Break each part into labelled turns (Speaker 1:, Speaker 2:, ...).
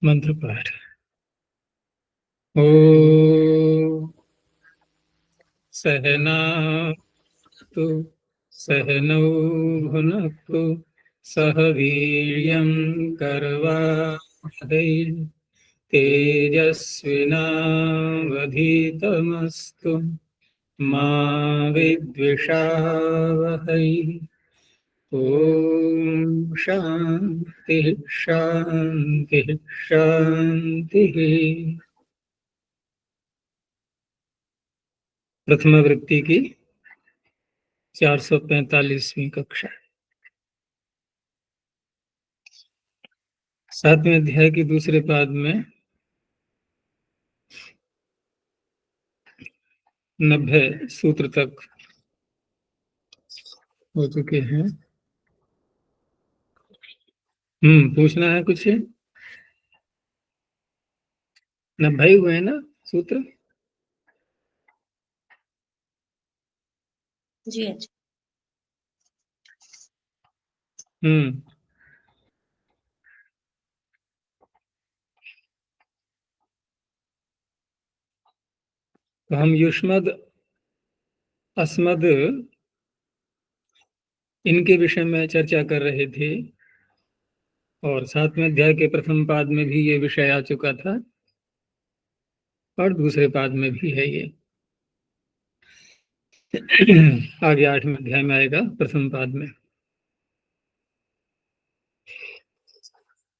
Speaker 1: मंत्र पाठ। ओ सहनातु सहनौ भुनक्तु सह वीर्यं करवावहै तेजस्विनावधीतमस्तु मा विद्विषावहै। ओम शांति शांति शांति। प्रथम वृत्ति की 445वीं कक्षा, 7वें अध्याय की दूसरे पाद में 90 सूत्र तक हो चुके हैं। पूछना है कुछ? 90 हुए हैं ना सूत्र?
Speaker 2: जी अच्छा।
Speaker 1: तो हम युष्मद अस्मद इनके विषय में चर्चा कर रहे थे और 7वें अध्याय के प्रथम पाद में भी ये विषय आ चुका था और दूसरे पाद में भी है ये। आगे 8वें अध्याय में आएगा प्रथम पाद में।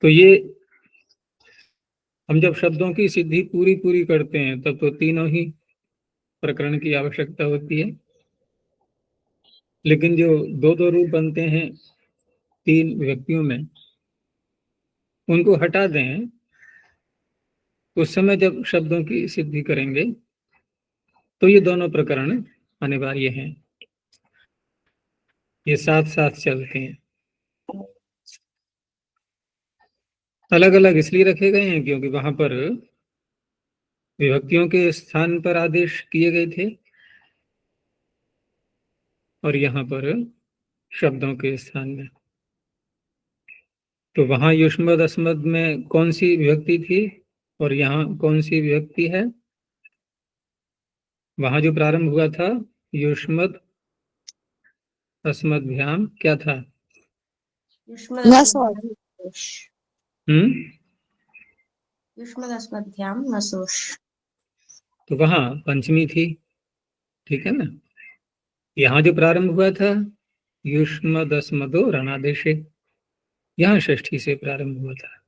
Speaker 1: तो ये हम जब शब्दों की सिद्धि पूरी पूरी करते हैं तब तो तीनों ही प्रकरण की आवश्यकता होती है, लेकिन जो दो दो रूप बनते हैं तीन व्यक्तियों में, उनको हटा दें। उस समय जब शब्दों की सिद्धि करेंगे तो ये दोनों प्रकरण अनिवार्य हैं, ये साथ साथ चलते हैं। अलग अलग इसलिए रखे गए हैं क्योंकि वहां पर विभक्तियों के स्थान पर आदेश किए गए थे और यहाँ पर शब्दों के स्थान में। तो वहां युष्मद अस्मद में कौन सी विभक्ति थी और यहाँ कौन सी विभक्ति है? वहां जो प्रारंभ हुआ था युष्मद अस्मद्भ्याम क्या था?
Speaker 2: युष्मदस्मद्भ्याम नसोष।
Speaker 1: तो वहां पंचमी थी, ठीक है ना। यहाँ जो प्रारंभ हुआ था युष्मदस्मदो रणादेशे, यहाँ षष्ठी से प्रारंभ हुआ था।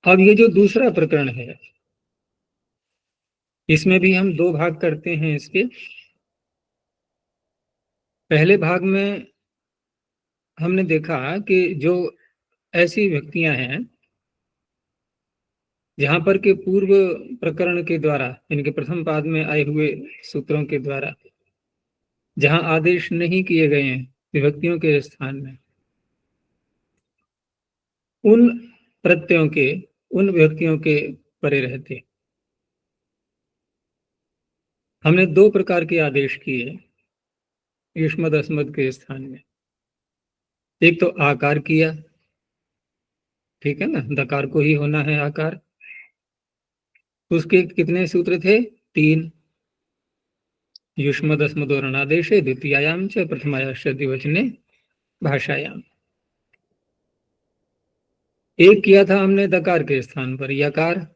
Speaker 1: अब ये जो दूसरा प्रकरण है इसमें भी हम दो भाग करते हैं इसके। पहले भाग में हमने देखा कि जो ऐसी व्यक्तियां हैं जहां पर के पूर्व प्रकरण के द्वारा, इनके प्रथम पाद में आए हुए सूत्रों के द्वारा जहां आदेश नहीं किए गए हैं विभक्तियों के स्थान में, उन प्रत्ययों के, उन व्यक्तियों के परे रहते हमने दो प्रकार के आदेश किए युष्मद अस्मद के स्थान में। एक तो आकार किया, ठीक है ना, दकार को ही होना है आकार। उसके कितने सूत्र थे? 3। युष्मदस्मदोरणादेशे द्वितीयायाम च प्रथमायाश्च द्विवचने भाषायाम। एक किया था हमने दकार के स्थान पर यकार,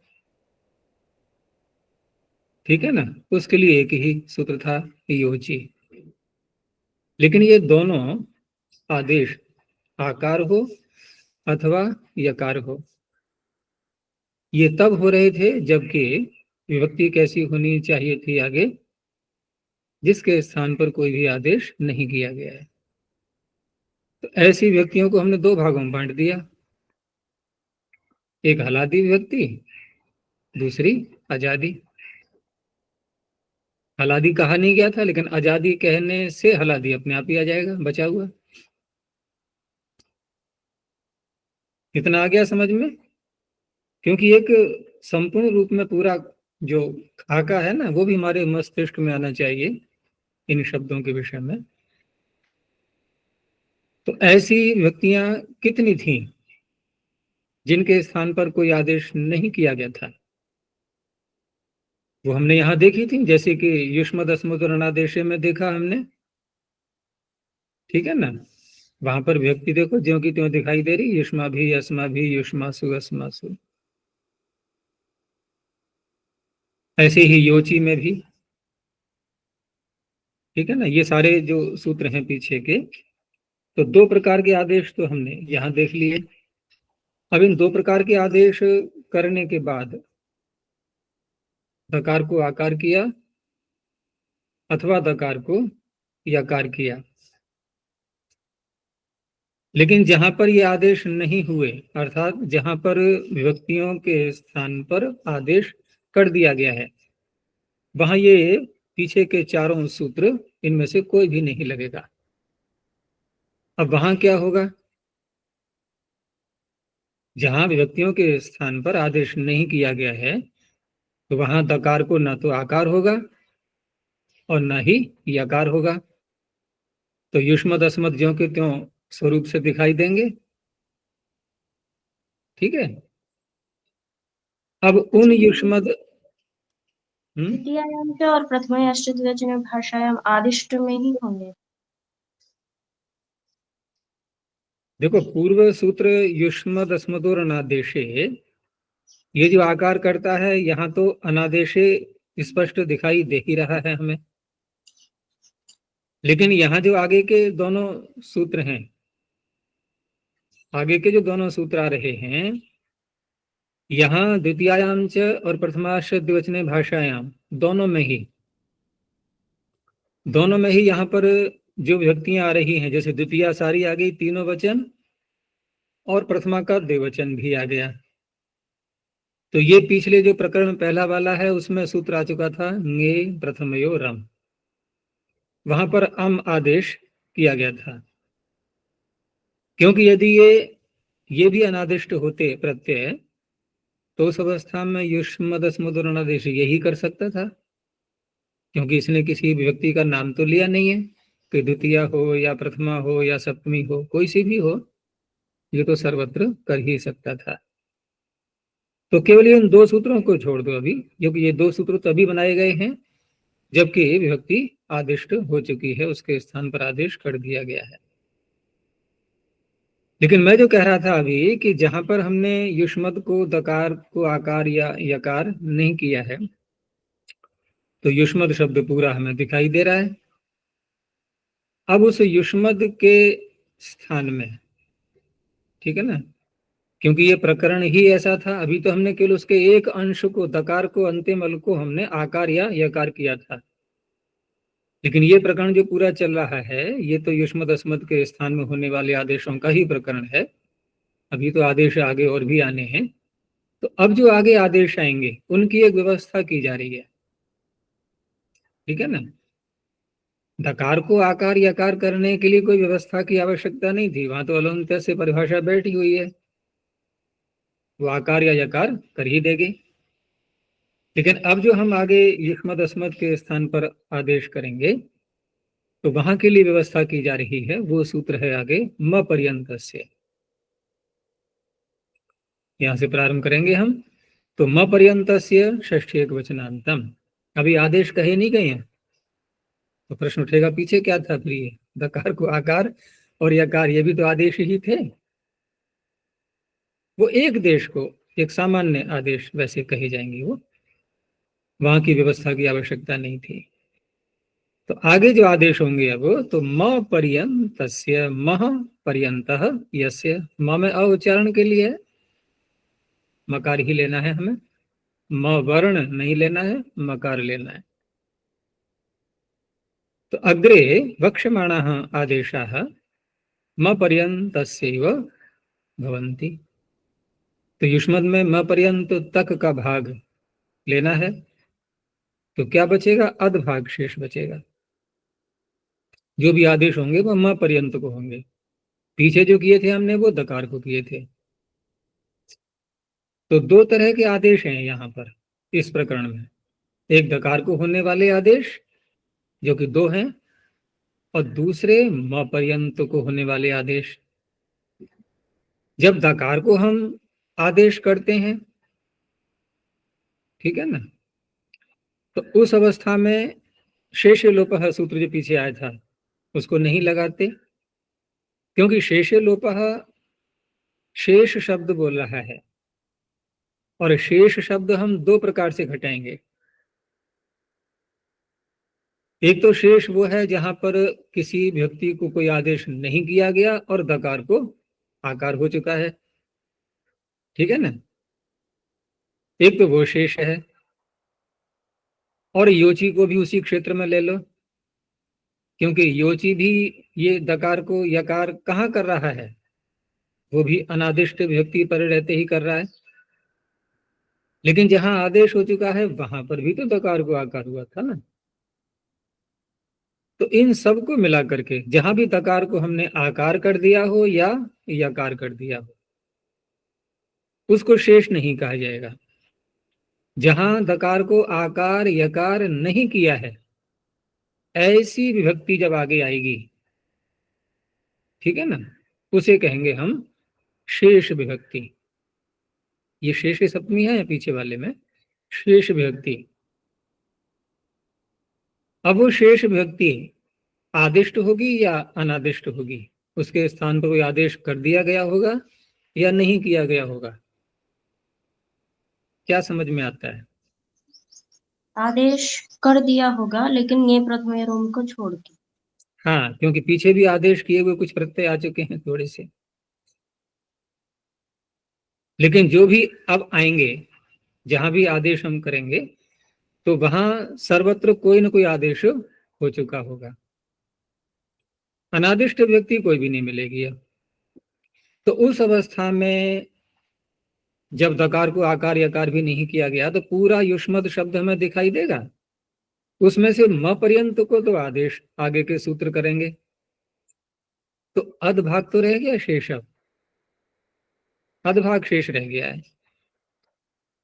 Speaker 1: ठीक है ना, उसके लिए एक ही सूत्र था योची। लेकिन ये दोनों आदेश आकार हो अथवा यकार हो, ये तब हो रहे थे जबकि विभक्ति कैसी होनी चाहिए थी आगे, जिसके स्थान पर कोई भी आदेश नहीं किया गया है। तो ऐसी व्यक्तियों को हमने दो भागों में बांट दिया, एक हलादी विभक्ति, दूसरी आजादी। हलादी कहा नहीं गया था लेकिन आजादी कहने से हलादी अपने आप ही आ जाएगा, बचा हुआ। इतना आ गया समझ में? क्योंकि एक संपूर्ण रूप में पूरा जो खाका है ना वो भी हमारे मस्तिष्क में आना चाहिए इन शब्दों के विषय में। तो ऐसी व्यक्तियां कितनी थी? जिनके स्थान पर कोई आदेश नहीं किया गया था, वो हमने यहां देखी थी, जैसे कि युष्मदस्मदुरणादेशे में देखा हमने, ठीक है ना। वहां पर व्यक्ति देखो ज्यों की त्यों दिखाई दे रही, युष्मा भी अस्मा भी युष्मासु अस्मासु। ऐसे ही योची में भी, ठीक है ना। ये सारे जो सूत्र हैं पीछे के, तो दो प्रकार के आदेश तो हमने यहां देख लिए। अब इन दो प्रकार के आदेश करने के बाद दकार को आकार किया अथवा दकार को यकार किया। लेकिन जहां पर ये आदेश नहीं हुए, अर्थात जहां पर विभक्तियों के स्थान पर आदेश कर दिया गया है, वहां ये पीछे के चारों सूत्र इनमें से कोई भी नहीं लगेगा। अब वहां क्या होगा? जहां विभक्तियों के स्थान पर आदेश नहीं किया गया है, तो वहां दकार को ना तो आकार होगा और ना ही यकार होगा। तो युष्मद अस्मद ज्यों के त्यों स्वरूप से दिखाई देंगे, ठीक है। अब उन युष्मद
Speaker 2: द्वितीयायाम च और प्रथमायाश्च द्विवचन भाषायाम आदिष्ट में ही होंगे।
Speaker 1: देखो, पूर्व सूत्र युष्मद अस्मदोर अनादेशे, ये जो आकार करता है यहाँ तो अनादेशे स्पष्ट दिखाई दे ही रहा है हमें। लेकिन यहाँ जो आगे के दोनों सूत्र हैं, आगे के जो दोनों सूत्र आ रहे हैं, यहाँ द्वितीयायाम च और प्रथमाश्च द्विवचने भाषायाम, दोनों में ही यहाँ पर जो विभक्तियां आ रही हैं, जैसे द्वितीया सारी आ गई, तीनों वचन, और प्रथमा का द्विवचन भी आ गया। तो ये पिछले जो प्रकरण पहला वाला है उसमें सूत्र आ चुका था, ङे प्रथमयो रम, वहां पर अम आदेश किया गया था। क्योंकि यदि ये भी अनादिष्ट होते प्रत्यय, तो उस अवस्था में युष्मदस्मदुरणादेश यही कर सकता था, क्योंकि इसने किसी विभक्ति का नाम तो लिया नहीं है कि द्वितीया हो या प्रथमा हो या सप्तमी हो, कोई सी भी हो, ये तो सर्वत्र कर ही सकता था। तो केवल इन दो सूत्रों को छोड़ दो अभी, क्योंकि ये दो सूत्र तभी बनाए गए हैं जबकि विभक्ति आदिष्ट हो चुकी है, उसके स्थान पर आदेश कर दिया गया है। लेकिन मैं जो कह रहा था अभी कि जहां पर हमने युष्मद को दकार को आकार या यकार नहीं किया है, तो युष्मद शब्द पूरा हमें दिखाई दे रहा है। अब उस युष्मद के स्थान में, ठीक है ना, क्योंकि ये प्रकरण ही ऐसा था, अभी तो हमने केवल उसके एक अंश को, दकार को, अंतिम अल को हमने आकार या यकार किया था। लेकिन ये प्रकरण जो पूरा चल रहा है, ये तो युष्मद अस्मद के स्थान में होने वाले आदेशों का ही प्रकरण है। अभी तो आदेश आगे और भी आने हैं। तो अब जो आगे आदेश आएंगे उनकी एक व्यवस्था की जा रही है, ठीक है ना। दकार को आकार यकार करने के लिए कोई व्यवस्था की आवश्यकता नहीं थी, वहां तो अलंत से परिभाषा बैठी हुई है, वो आकार या यकार कर ही देगी। लेकिन अब जो हम आगे युष्मद अस्मद के स्थान पर आदेश करेंगे, तो वहां के लिए व्यवस्था की जा रही है, वो सूत्र है आगे म पर्यंत से। यहां से प्रारंभ करेंगे हम। तो म पर्यंत षष्ठी एक वचनांतम, अभी आदेश कहे नहीं गए हैं, तो प्रश्न उठेगा पीछे क्या था फिर ये, दकार को आकार और यकार, ये भी तो आदेश ही थे। वो एक देश को एक सामान्य आदेश वैसे कहे जाएंगे, वो वहां की व्यवस्था की आवश्यकता नहीं थी। तो आगे जो आदेश होंगे अब, तो म पर्यंतस्य, मह पर्यंतः यस्य, म में अ उच्चारण के लिए मकार ही लेना है हमें, म वर्ण नहीं लेना है, मकार लेना है। तो अग्रे वक्ष्यमाणाः आदेशाः म पर्यन्तस्यैव भवन्ति। तो युष्मद में म पर्यंत तक का भाग लेना है, तो क्या बचेगा? अध भाग शेष बचेगा। जो भी आदेश होंगे वो म पर्यंत को होंगे। पीछे जो किए थे हमने वो दकार को किए थे। तो दो तरह के आदेश हैं यहाँ पर इस प्रकरण में, एक दकार को होने वाले आदेश जो कि दो हैं, और दूसरे म पर्यंत को होने वाले आदेश। जब दकार को हम आदेश करते हैं, ठीक है ना, तो उस अवस्था में शेष लोपः सूत्र जो पीछे आया था उसको नहीं लगाते, क्योंकि शेष लोपः शेष शब्द बोल रहा है, और शेष शब्द हम दो प्रकार से घटाएंगे। एक तो शेष वो है जहां पर किसी व्यक्ति को कोई आदेश नहीं किया गया और दकार को आकार हो चुका है, ठीक है ना, एक तो वो शेष है। और योची को भी उसी क्षेत्र में ले लो, क्योंकि योची भी ये दकार को यकार कहाँ कर रहा है, वो भी अनादिष्ट व्यक्ति पर रहते ही कर रहा है, लेकिन जहां आदेश हो चुका है वहां पर भी तो दकार को आकार हुआ था ना। तो इन सब को मिला करके जहां भी दकार को हमने आकार कर दिया हो या यकार कर दिया हो उसको शेष नहीं कहा जाएगा। जहां दकार को आकार यकार नहीं किया है ऐसी विभक्ति जब आगे आएगी, ठीक है ना, उसे कहेंगे हम शेष विभक्ति। ये शेष सप्तमी है या पीछे वाले में शेष विभक्ति। अब वो शेष विभक्ति आदिष्ट होगी या अनादिष्ट होगी, उसके स्थान पर कोई आदेश कर दिया गया होगा या नहीं किया गया होगा, क्या समझ में आता है?
Speaker 2: आदेश कर दिया होगा, लेकिन ये प्रथम रोम को छोड़ के।
Speaker 1: हाँ, क्योंकि पीछे भी आदेश किए हुए कुछ प्रत्यय आ चुके हैं थोड़े से, लेकिन जो भी अब आएंगे जहां भी आदेश हम करेंगे तो वहां सर्वत्र कोई ना कोई आदेश हो चुका होगा, अनादिष्ट व्यक्ति कोई भी नहीं मिलेगी अब। तो उस अवस्था में जब दकार को आकार यकार भी नहीं किया गया तो पूरा युष्मद शब्द हमें दिखाई देगा, उसमें से म पर्यंत को तो आदेश आगे के सूत्र करेंगे, तो अधभाग तो रह गया शेष, अब अधभाग शेष रह गया है,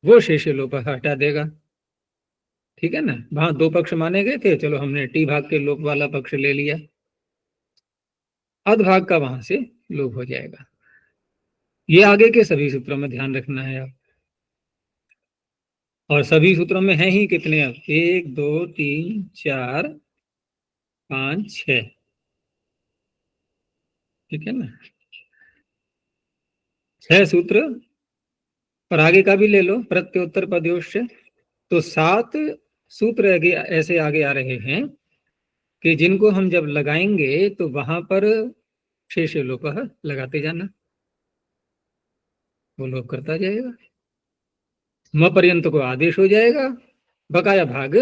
Speaker 1: वो शेष लोप हटा देगा, ठीक है ना। वहां दो पक्ष माने गए थे, चलो हमने टी भाग के लोप वाला पक्ष ले लिया, अधभाग का वहां से लोप हो जाएगा। ये आगे के सभी सूत्रों में ध्यान रखना है आप, और सभी सूत्रों में है ही कितने, अब 1 2 3 4 5 6, ठीक है ना, 6 सूत्र, और आगे का भी ले लो प्रत्युत्तर पदयोश, तो 7 सूत्र आगे ऐसे आगे आ रहे हैं कि जिनको हम जब लगाएंगे तो वहां पर शेष लोप लगाते जाना, वो लोप करता जाएगा, म पर्यंत को आदेश हो जाएगा, बकाया भाग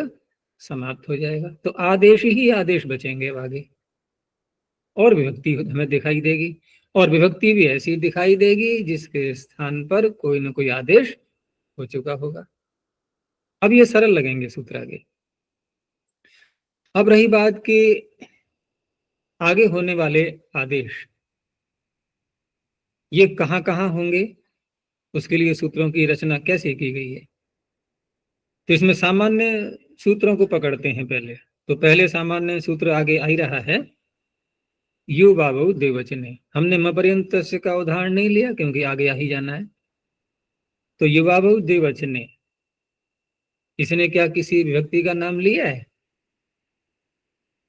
Speaker 1: समाप्त हो जाएगा, तो आदेश ही आदेश बचेंगे आगे, और विभक्ति हमें दिखाई देगी, और विभक्ति भी ऐसी दिखाई देगी जिसके स्थान पर कोई ना कोई आदेश हो चुका होगा। अब ये सरल लगेंगे सूत्र आगे। अब रही बात कि आगे होने वाले आदेश ये कहाँ कहाँ होंगे, उसके लिए सूत्रों की रचना कैसे की गई है। तो इसमें सामान्य सूत्रों को पकड़ते हैं पहले, तो पहले सामान्य सूत्र आगे आ ही रहा है, यु बाबू द्विवचने। हमने मपर्यंत का उदाहरण नहीं लिया क्योंकि आगे आ ही जाना है, तो यु बाबू द्विवचने, इसने क्या किसी व्यक्ति का नाम लिया है,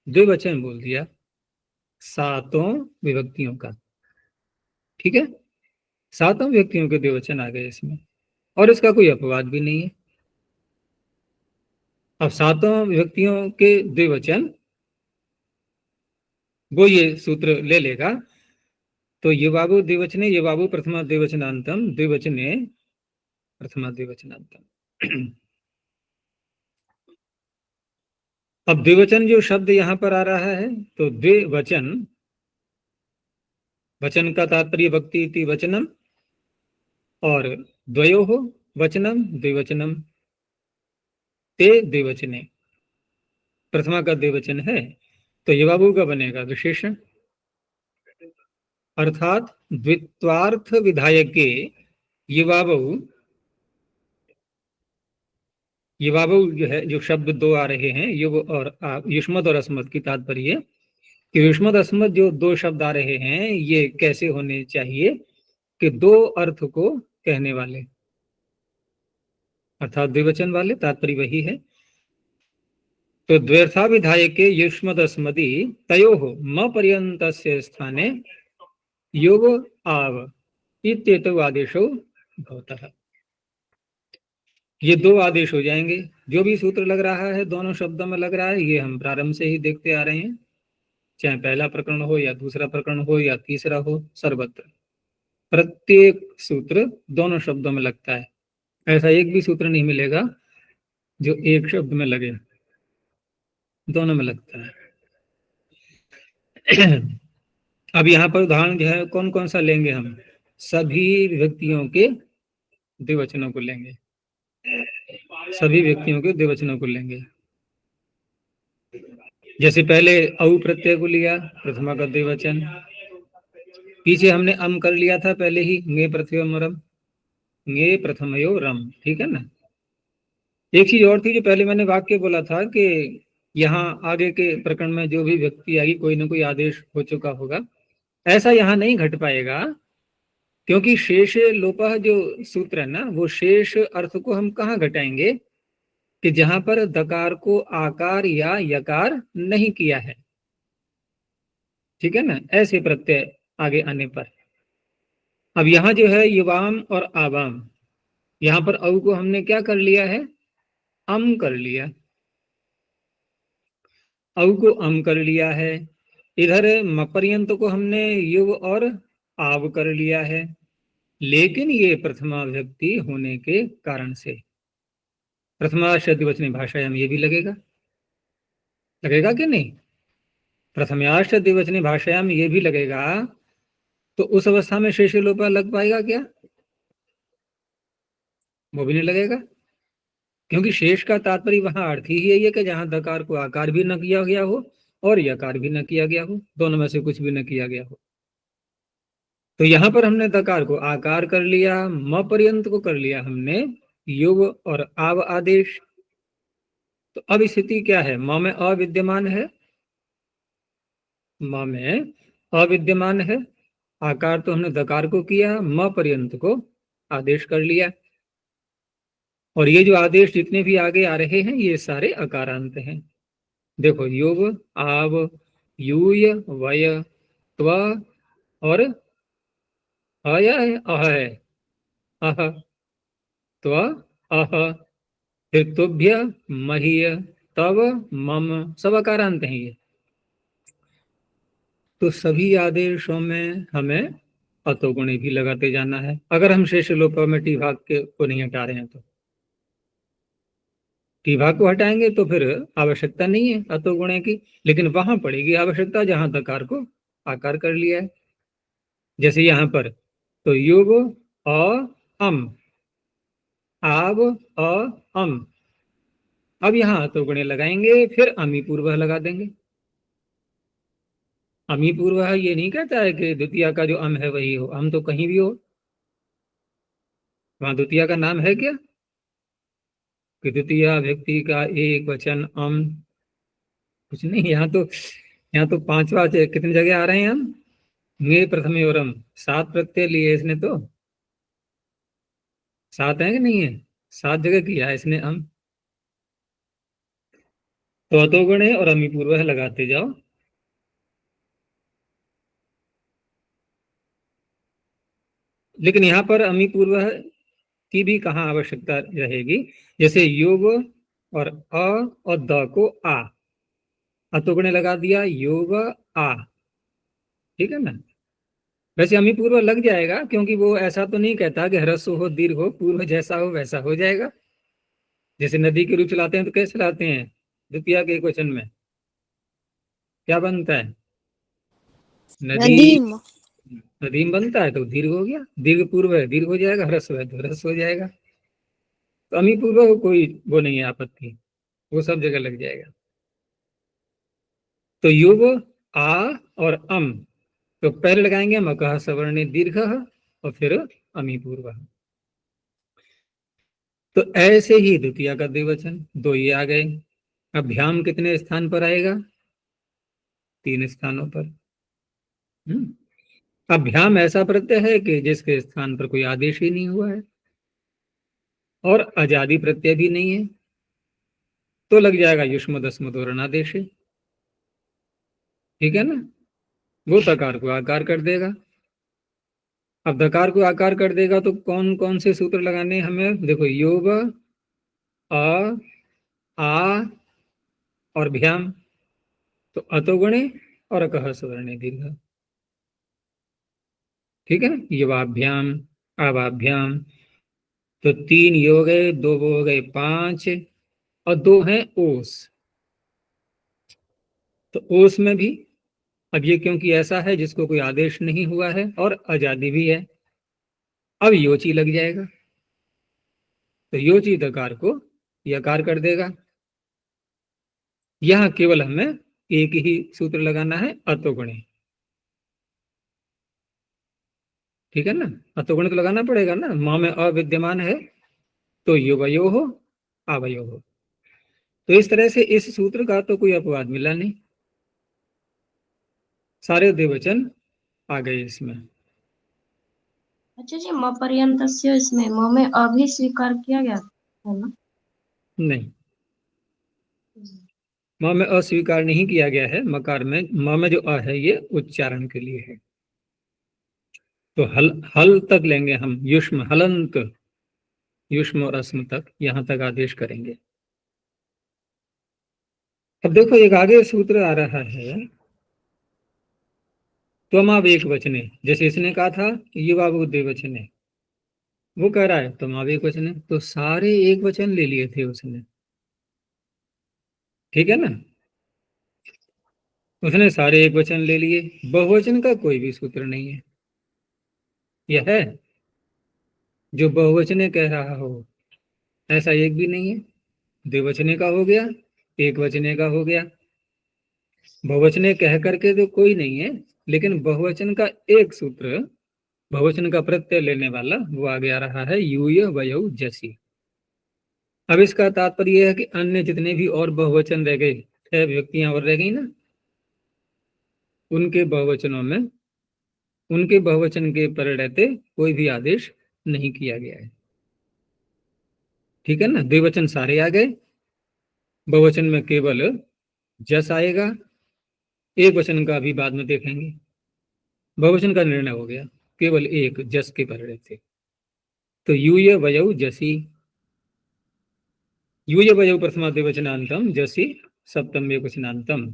Speaker 1: द्विवचन बोल दिया, 7 विभक्तियों का, ठीक है, 7 व्यक्तियों के द्विवचन आ गए इसमें, और इसका कोई अपवाद भी नहीं है। अब 7 विभक्तियों के द्विवचन वो ये सूत्र ले लेगा, तो युवाबु द्विवचने युवाबु प्रथमा द्विवचनांतम द्विवचने प्रथमा द्विवचनांतम। अब द्विवचन जो शब्द यहां पर आ रहा है, तो द्विवचन, वचन का तात्पर्य भक्ति इति वचनम, और द्वयोः वचनम द्विवचनम, ते द्विवचने, प्रथमा का द्विवचन है तो युवाबु का बनेगा विशेषण, अर्थात द्वित्वार्थ विधायक के युवाबु, युवाबु जो है, जो शब्द दो आ रहे हैं युव और युष्मद और अस्मद की तात्पर्य कि युष्मद अस्मद जो दो शब्द आ रहे हैं ये कैसे होने चाहिए कि दो अर्थ को कहने वाले, अर्थात द्विवचन वाले, तात्पर्य वही है। तो द्व्यर्था विधायके युष्मदस्मदि तयोः म पर्यन्तस्य स्थाने योग आव इत्येतौ आदेशो भवतः। ये दो आदेश हो जाएंगे। जो भी सूत्र लग रहा है दोनों शब्दों में लग रहा है, ये हम प्रारंभ से ही देखते आ रहे हैं, चाहे पहला प्रकरण हो या दूसरा प्रकरण हो या तीसरा हो, सर्वत्र प्रत्येक सूत्र दोनों शब्दों में लगता है। ऐसा एक भी सूत्र नहीं मिलेगा जो एक शब्द में लगे, दोनों में लगता है। अब यहाँ पर उदाहरण जो है कौन कौन सा लेंगे हम? सभी व्यक्तियों के द्विवचनों को लेंगे, सभी व्यक्तियों के द्विवचनों को लेंगे। जैसे पहले औ प्रत्यय को लिया, प्रथमा का द्विवचन। पीछे हमने अम कर लिया था पहले ही, ङे प्रथमयोरम, ङे प्रथमयोरम, ठीक है ना। एक चीज और थी जो पहले मैंने वाक्य बोला था कि यहाँ आगे के प्रकरण में जो भी व्यक्ति आएगी कोई ना कोई आदेश हो चुका होगा, ऐसा यहाँ नहीं घट पाएगा, क्योंकि शेष लोपः जो सूत्र है ना, वो शेष अर्थ को हम कहाँ घटाएंगे कि जहां पर दकार को आकार या यकार नहीं किया है, ठीक है ना, ऐसे प्रत्यय आगे आने पर। अब यहाँ जो है युवाम और आवाम, यहाँ पर औ को हमने क्या कर लिया है? अम कर लिया, औ को अम कर लिया है। इधर मपर्यंत को हमने युव और आव कर लिया है, लेकिन ये प्रथमा विभक्ति होने के कारण से प्रथमाश्च द्विवचने भाषायाम ये भी लगेगा, लगेगा कि नहीं? प्रथमाश्च द्विवचने भाषायाम ये भी लगेगा, तो उस अवस्था में शेष लोपा लग पाएगा क्या? वो भी नहीं लगेगा, क्योंकि शेष का तात्पर्य वहां अर्थ ही यही है कि जहां दकार को आकार भी न किया गया हो और यकार भी न किया गया हो, दोनों में से कुछ भी न किया गया हो। तो यहां पर हमने दकार को आकार कर लिया, म पर्यंत को कर लिया हमने युग और आव आदेश। तो अब स्थिति क्या है? म में अविद्यमान है, म में अविद्यमान है, आकार तो हमने दकार को किया, म पर्यंत को आदेश कर लिया। और ये जो आदेश जितने भी आगे आ रहे हैं ये सारे अकारांत हैं। देखो, युग, आव, यूय, वय, त्व और अय है, अह है, अह, त्व, अह, फिर तुभ्य, महीय, तव, मम, सब अकारांत हैं ये। तो सभी आदेशों में हमें अतोगुणे भी लगाते जाना है, अगर हम शेष लोपा में टी भाग के को नहीं हटा रहे हैं तो। टी भाग को हटाएंगे तो फिर आवश्यकता नहीं है अतोगुणे की, लेकिन वहां पड़ेगी आवश्यकता जहां दकार को आकार कर लिया है। जैसे यहां पर तो युग अ अम, आव अ अम, अब यहाँ अतोगुणे लगाएंगे, फिर अमी पूर्व लगा देंगे। अमी पूर्व ये नहीं कहता है कि द्वितीय का जो अम है वही हो, अम तो कहीं भी हो। वहां द्वितीय का नाम है क्या कि द्वितीय व्यक्ति का एक वचन अम? कुछ नहीं। यहाँ तो पांचवा कितनी जगह आ रहे हैं हम? ङे प्रथमयोरम, 7 प्रत्यय लिए इसने, तो 7 है कि नहीं है? 7 जगह किया है इसने अम। तो अतोगुणे और अमी पूर्व लगाते जाओ। लेकिन यहाँ पर अमी पूर्व की भी कहाँ आवश्यकता रहेगी? जैसे योग और अ और द को आ, अतोगुणे लगा दिया, योग आ, ठीक है ना। वैसे अमी पूर्व लग जाएगा, क्योंकि वो ऐसा तो नहीं कहता कि ह्रस्व हो दीर्घ हो, पूर्व जैसा हो वैसा हो जाएगा। जैसे नदी के रूप चलाते हैं तो कैसे चलाते हैं? द्वितीय के एक वचन में क्या बनता है? नदी,
Speaker 3: नदीम।
Speaker 1: नदीम बनता है तो दीर्घ हो गया, दीर्घ पूर्व है दीर्घ हो जाएगा, ह्रस्व है तो ह्रस्व हो जाएगा। तो अमी पूर्व को कोई वो नहीं है आपत्ति, वो सब जगह लग जाएगा। तो युग आ और अम, तो पहले लगाएंगे मकः सवर्णे दीर्घ और फिर अमी पूर्व। तो ऐसे ही द्वितीय का द्विवचन, दो ये आ गए। अभ्याम कितने स्थान पर आएगा? 3 स्थानों पर। अभ्याम ऐसा प्रत्यय है कि जिसके स्थान पर कोई आदेश ही नहीं हुआ है और अजादि प्रत्यय भी नहीं है, तो लग जाएगा युष्म दस्म अनादेश। ठीक है ना, वो तकार को आकार कर देगा। अब दकार को आकार कर देगा तो कौन कौन से सूत्र लगाने हैं हमें? देखो, योग, अ, आ और भ्याम। तो अतोगुणे और अकह सुवर्णे दीर्घ। ठीक है ना, युवाभ्याम, अवाभ्याम। तो 3 ये हो गए, 2 वो हो गए, 5 और 2 हैं ओस। तो ओस में भी अब ये क्योंकि ऐसा है जिसको कोई आदेश नहीं हुआ है और आजादी भी है, अब योची लग जाएगा। तो योची दकार को यकार कर देगा। यहां केवल हमें एक ही सूत्र लगाना है, अतोगुणे। ठीक है ना, अतोगुणे तो लगाना पड़ेगा ना, माँ में अविद्यमान है तो युवयो हो, आवयो हो। तो इस तरह से इस सूत्र का तो कोई अपवाद मिला नहीं, सारे द्विवचन आ गए इसमें।
Speaker 2: अच्छा जी, म पर्यंतस्य इसमें म में अभी स्वीकार किया गया है ना?
Speaker 1: नहीं, माँ में अस्वीकार नहीं किया गया है। मकार में माँ में जो अ है ये उच्चारण के लिए है। तो हल हल तक लेंगे हम, युष्म हलंत, युष्म और अस्म तक, यहां तक आदेश करेंगे। अब देखो एक आगे सूत्र आ रहा है, त्वमाव एक वचने। जैसे इसने कहा था युवा द्विवचने, वो कह रहा है त्वमाव एक वचने, तो सारे एक वचन ले लिए थे उसने। ठीक है ना, उसने सारे एक वचन ले लिए, बहुवचन का कोई भी सूत्र नहीं है। यह है जो बहुवचने कह रहा हो, ऐसा एक भी नहीं है। द्विवचने का हो गया, एक वचने का हो गया। बहुवचने कह करके तो कोई नहीं है, लेकिन बहुवचन का एक सूत्र, बहुवचन का प्रत्यय लेने वाला, वो आगे आ रहा है, यूय वयौ जसी। अब इसका तात्पर्य यह है कि अन्य जितने भी और बहुवचन रह गए, 6 व्यक्तियां और रह गई ना, उनके बहुवचनों में, उनके बहुवचन के पर रहते कोई भी आदेश नहीं किया गया है। ठीक है ना, द्विवचन सारे आ गए, बहुवचन में केवल जस आएगा, एक वचन का भी बाद में देखेंगे। बहुवचन का निर्णय हो गया, केवल एक जस के पर रहते। तो यूय वयौ जसी, यूय वयौ प्रथमा द्विवचनांतम, जसी सप्तम एकवचनांतम।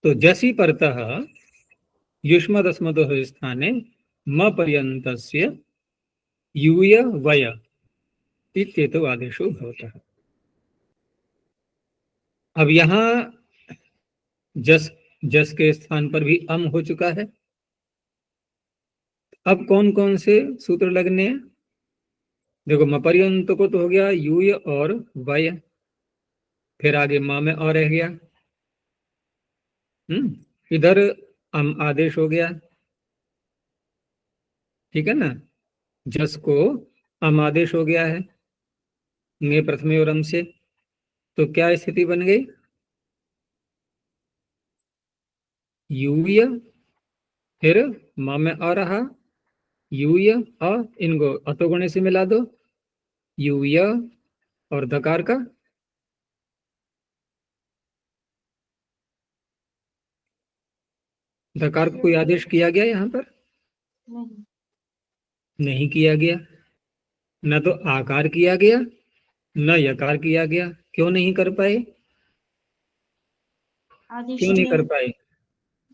Speaker 1: तो जसी परतः युष्मदस्मदोः स्थाने म पर्यन्तस्य यूय वय इत्येतौ आदेशो भवतः। अब यहां जस, जस के स्थान पर भी अम हो चुका है। अब कौन कौन से सूत्र लगने हैं? देखो, म पर्यंत को तो हो गया यूय और वय, फिर आगे माँ में और रह गया। इधर अम आदेश हो गया। ठीक है ना, जस को अम आदेश हो गया है, ने प्रथमे और अम से। तो क्या स्थिति बन गई? यूय, फिर माँ में आ रहा, यूय अ, इनको अतोगुणे से मिला दो, यूय और धकार का, धकार को कोई आदेश किया गया यहाँ पर?
Speaker 2: नहीं,
Speaker 1: नहीं किया गया। न तो आकार किया गया, न यकार किया गया। क्यों नहीं कर पाए?
Speaker 2: आदेश
Speaker 1: क्यों नहीं
Speaker 2: नहीं।
Speaker 1: कर पाए?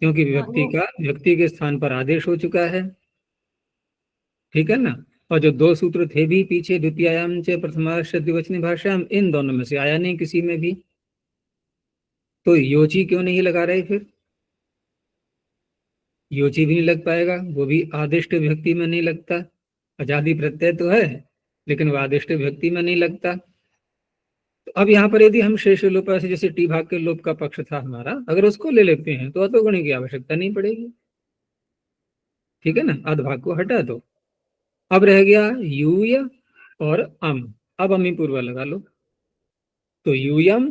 Speaker 1: क्योंकि
Speaker 2: हाँ,
Speaker 1: व्यक्ति
Speaker 2: नहीं।
Speaker 1: का, व्यक्ति के स्थान पर आदेश हो चुका है। ठीक है ना, और जो 2 सूत्र थे भी पीछे, द्वितीयायाम च प्रथमाश्च द्विवचनी भाषायाम, इन दोनों में से आया नहीं किसी में भी। तो योची क्यों नहीं लगा रहे फिर? योची भी नहीं लग पाएगा, वो भी आदिष्ट विभक्ति में नहीं लगता। आजादी प्रत्यय तो है, लेकिन वो आदिष्ट विभक्ति में नहीं लगता। तो अब यहाँ पर यदि हम शेष लोप से, जैसे टी भाग के लोप का पक्ष था हमारा, अगर उसको ले लेते हैं तो अतोगुणी की आवश्यकता नहीं पड़ेगी। ठीक है ना, अध भाग को हटा दो। अब रह गया यूय और अम। अब अमी पूर्व लगा लो, तो यूयम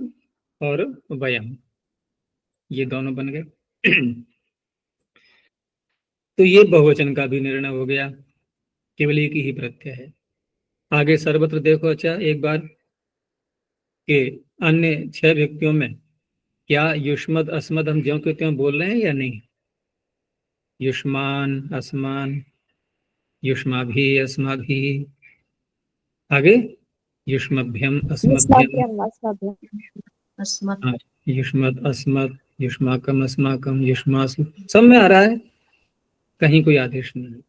Speaker 1: और वयम, ये दोनों बन गए। तो ये बहुवचन का भी निर्णय हो गया, केवल एक ही प्रत्यय है। आगे सर्वत्र देखो अच्छा एक बार कि अन्य 6 व्यक्तियों में क्या युष्मद अस्मद हम ज्यों के त्यों बोल रहे हैं या नहीं? युष्मान, अस्मान, युष्माभि, अस्माभि, आगे युष्मभ्यम, अस्मभ्यम,
Speaker 3: युष्माभ्याम अस्मभ्याम।
Speaker 2: अस्मत्।
Speaker 1: हाँ, युष्मद, अस्मद, युष्माकम, अस्माकम, युष्मासु, सब में आ रहा है, कहीं कोई आदेश नहीं।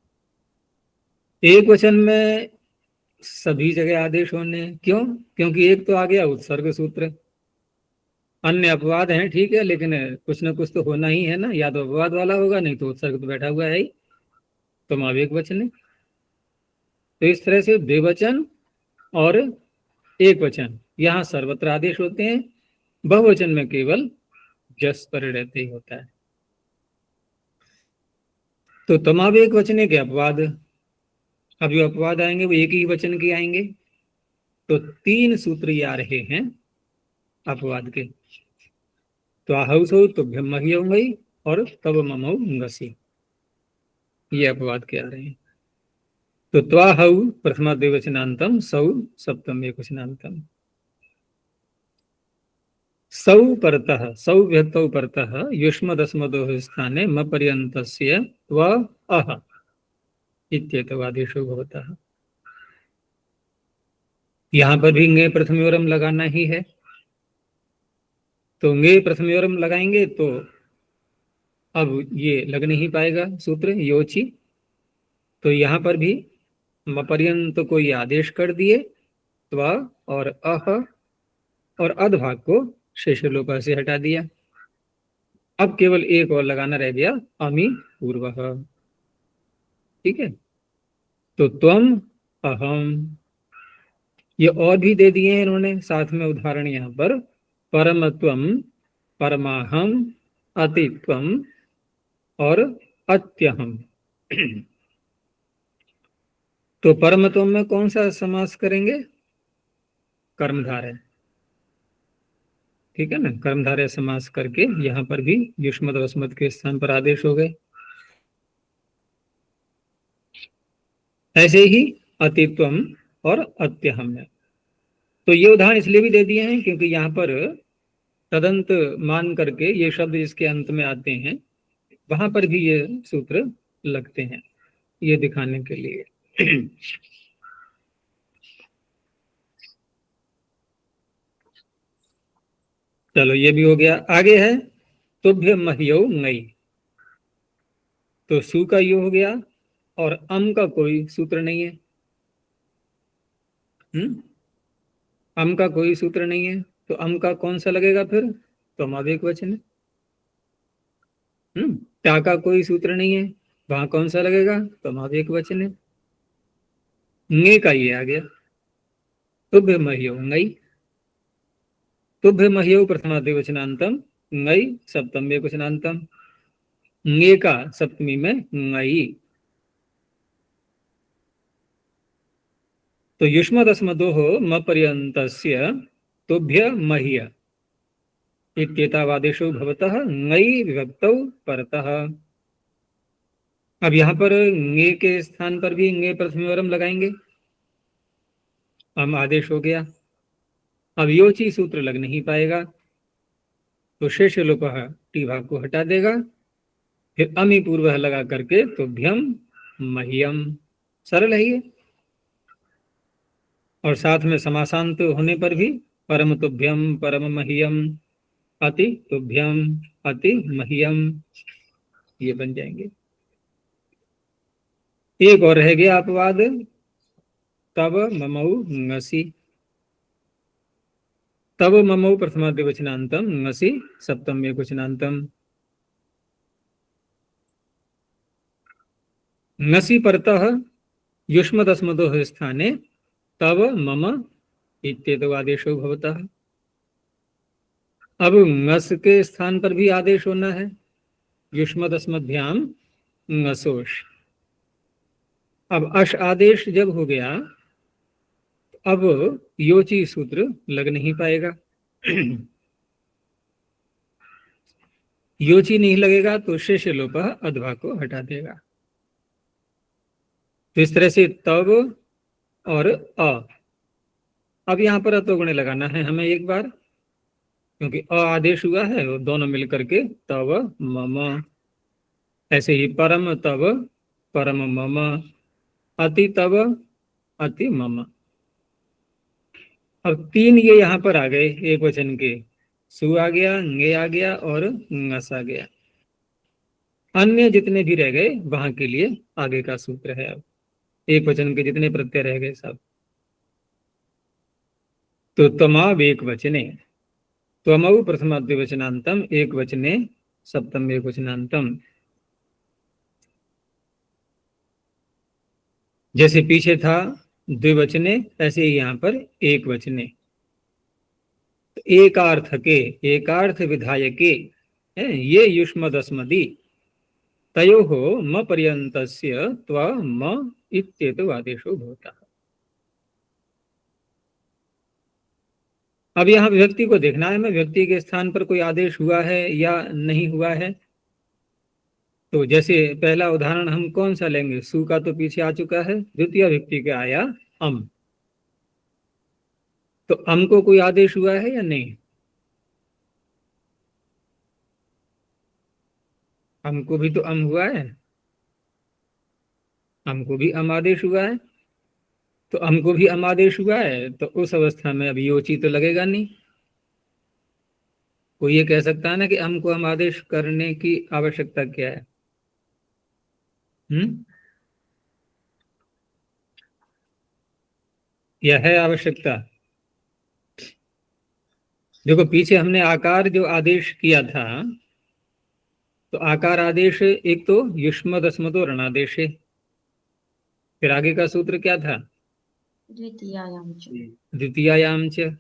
Speaker 1: एक वचन में सभी जगह आदेश होने, क्यों? क्योंकि एक तो आ गया उत्सर्ग सूत्र, अन्य अपवाद हैं ठीक है, लेकिन कुछ ना कुछ तो होना ही है ना, या तो अपवाद वाला होगा, नहीं तो उत्सर्ग तो बैठा हुआ है ही, तो मावेक वचन है। तो इस तरह से द्विवचन और एक वचन यहाँ सर्वत्र आदेश होते हैं, बहुवचन में केवल जस पर रहते ही होता है। तो तमावेक वचन के अपवाद, अब जो अपवाद आएंगे वो एक ही वचन के आएंगे। तो 3 सूत्र ये आ रहे हैं अपवाद के। तो आहौसौ तुभ्यम मह्यौ गई और तब ममौ ngसी, ये अपवाद के आ रहे हैं। तो त्वाहौ प्रथमा द्विवचनांतम, सौ सप्तम एकवचनांतम। सौ परतः, सौ व्यक्तौ परतः युष्मदस्मदोः स्थाने म पर्यन्तस्य त्व अह इत्येतौ आदेशो भवतः। यहाँ पर भी ङे प्रथमयोरम लगाना ही है। तो ङे प्रथमयोरम लगाएंगे तो अब ये लग नहीं पाएगा सूत्र योची। तो यहाँ पर भी मपर्यंत को ये आदेश कर दिए, त्व और अह और अधभाग को शेष लोपा से हटा दिया। अब केवल एक और लगाना रह गया, अमी पूर्वः, ठीक है। तो त्वम अहम, ये और भी दे दिए हैं इन्होंने साथ में उदाहरण यहाँ पर, परमत्वम, परमाहम, अतित्वम और अत्यहम। तो परमत्वम में कौन सा समास करेंगे? कर्मधारय, ठीक है ना, कर्मधारय समास करके यहाँ पर भी युष्मद वस्मद के स्थान पर आदेश हो गए। ऐसे ही अतित्वम और अत्यहम है। तो ये उदाहरण इसलिए भी दे दिए हैं क्योंकि यहाँ पर तदंत मान करके ये शब्द इसके अंत में आते हैं, वहां पर भी ये सूत्र लगते हैं, ये दिखाने के लिए। चलो ये भी हो गया। आगे है तुभ्य मह्यौ ngई। तो सु का यो हो गया और अम का कोई सूत्र नहीं है। अम का कोई सूत्र नहीं है, तो अम का कौन सा लगेगा फिर? तो अमावेक वचन है। त्या का कोई सूत्र नहीं है, वहां कौन सा लगेगा? तो अमावेक वचन है। ङे का ये आ गया, तुभ्य मह्यौ ngई। तुभ्य मह्यौ प्रथमा द्विवचनांतम, ngई सप्तम एकवचनांतम। ङे का सप्तमी में ngई। तो युष्मदस्मदोः म पर्यन्तस्य तुभ्य मह्य इत्येतावादेशो भवतः ngई विभक्तौ परतः। अब यहाँ पर ङे के स्थान पर भी ङे प्रथमयोरम लगाएंगे, हम आदेश हो गया। अब योची सूत्र लग नहीं पाएगा, तो शेष लोपः टी भाग को हटा देगा, फिर अमी पूर्व लगा करके तुभ्यम मह्यम, सरल है ये। और साथ में समासांत होने पर भी परम तुभ्यम, परम मह्यम, अति तुभ्यम, अति मह्यम, ये बन जाएंगे। एक और रह गया अपवाद, तब ममौ ngसी। तब ममौ प्रथमा द्विवचनांतम, ngसी सप्तम एकवचनांतम। ngसी परतः युष्मदस्मदोः स्थाने तब मम इत्येतो आदेशो भवतः। अब ngस के स्थान पर भी आदेश होना है, युष्मदस्मभ्याम ngसोष। अब अश आदेश जब हो गया, अब योची सूत्र लग नहीं पाएगा। योची नहीं लगेगा तो शेष लोपः अधवा को हटा देगा। तो इस तरह से तब और अ। अब यहाँ पर अतोगुणे लगाना है हमें एक बार, क्योंकि अ आदेश हुआ है वो दोनों मिलकर के तब मम। ऐसे ही परम तब परम मम, अति तब अति मम। अब तीन ये यहाँ पर आ गए एक वचन के, सु आ गया, ङे आ गया और ङस आ गया। अन्य जितने भी रह गए वहां के लिए आगे का सूत्र है। अब एक वचन के जितने प्रत्यय रह गए सब। तो तमाव एक वचने, त्वमौ प्रथमा द्विवचनांतम एक वचने सप्तम एक वचनांतम। जैसे पीछे था द्विवचने, ऐसे ही यहाँ पर एक वचने। तो एकार्थ के, एकार्थ विधायके है, ये युष्मदस्मदि तयोः म पर्यन्तस्य त्वम इत्येतौ आदेशो भवतः। अब यहाँ व्यक्ति को देखना है, मैं व्यक्ति के स्थान पर कोई आदेश हुआ है या नहीं हुआ है। तो जैसे पहला उदाहरण हम कौन सा लेंगे, सु का तो पीछे आ चुका है, द्वितीय व्यक्ति का आया अम। तो अम को कोई आदेश हुआ है या नहीं? अम को भी तो अम हुआ है, अम को भी अम आदेश हुआ है। तो अम को भी अम आदेश हुआ है, तो उस अवस्था में अभी योची तो लगेगा नहीं। कोई ये कह सकता है ना कि अम को हम आदेश करने की आवश्यकता क्या है? यह है आवश्यकता। देखो पीछे हमने आकार जो आदेश किया था, तो आकार आदेश एक तो युष्मद अस्मदो ऋणादेश है। फिर आगे का सूत्र क्या था?
Speaker 2: द्वितीयायाम च।
Speaker 1: द्वितीयायाम च।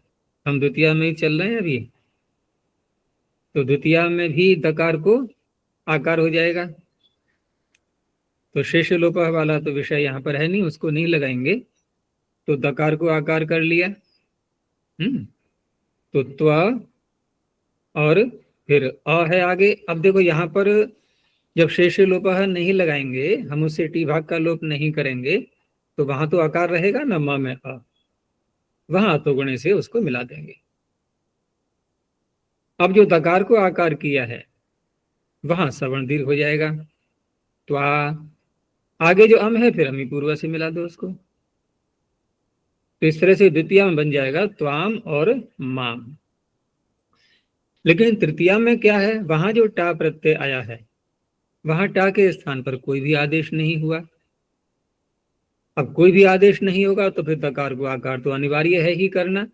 Speaker 1: हम द्वितीया में ही चल रहे हैं अभी। तो द्वितीया में भी दकार को आकार हो जाएगा। तो शेष लोप वाला तो विषय यहाँ पर है नहीं, उसको नहीं लगाएंगे। तो दकार को आकार कर लिया। तो त्व और फिर अ है आगे। अब देखो यहाँ पर जब शेष लोप नहीं लगाएंगे, हम उससे टी भाग का लोप नहीं करेंगे, तो वहां तो आकार रहेगा ना म में अ, वहां तो गुणे से उसको मिला देंगे। अब जो दकार को आकार किया है वहां सवर्ण दीर्घ हो जाएगा। तो आगे जो अम है फिर अमी पूर्व से मिला दो उसको। तो इस तरह से द्वितीय में बन जाएगा त्वाम और माम। लेकिन तृतीया में क्या है, वहां जो टा प्रत्यय आया है, वहां टा के स्थान पर कोई भी आदेश नहीं हुआ। अब कोई भी आदेश नहीं होगा तो फिर दकार को आकार तो अनिवार्य है ही करना।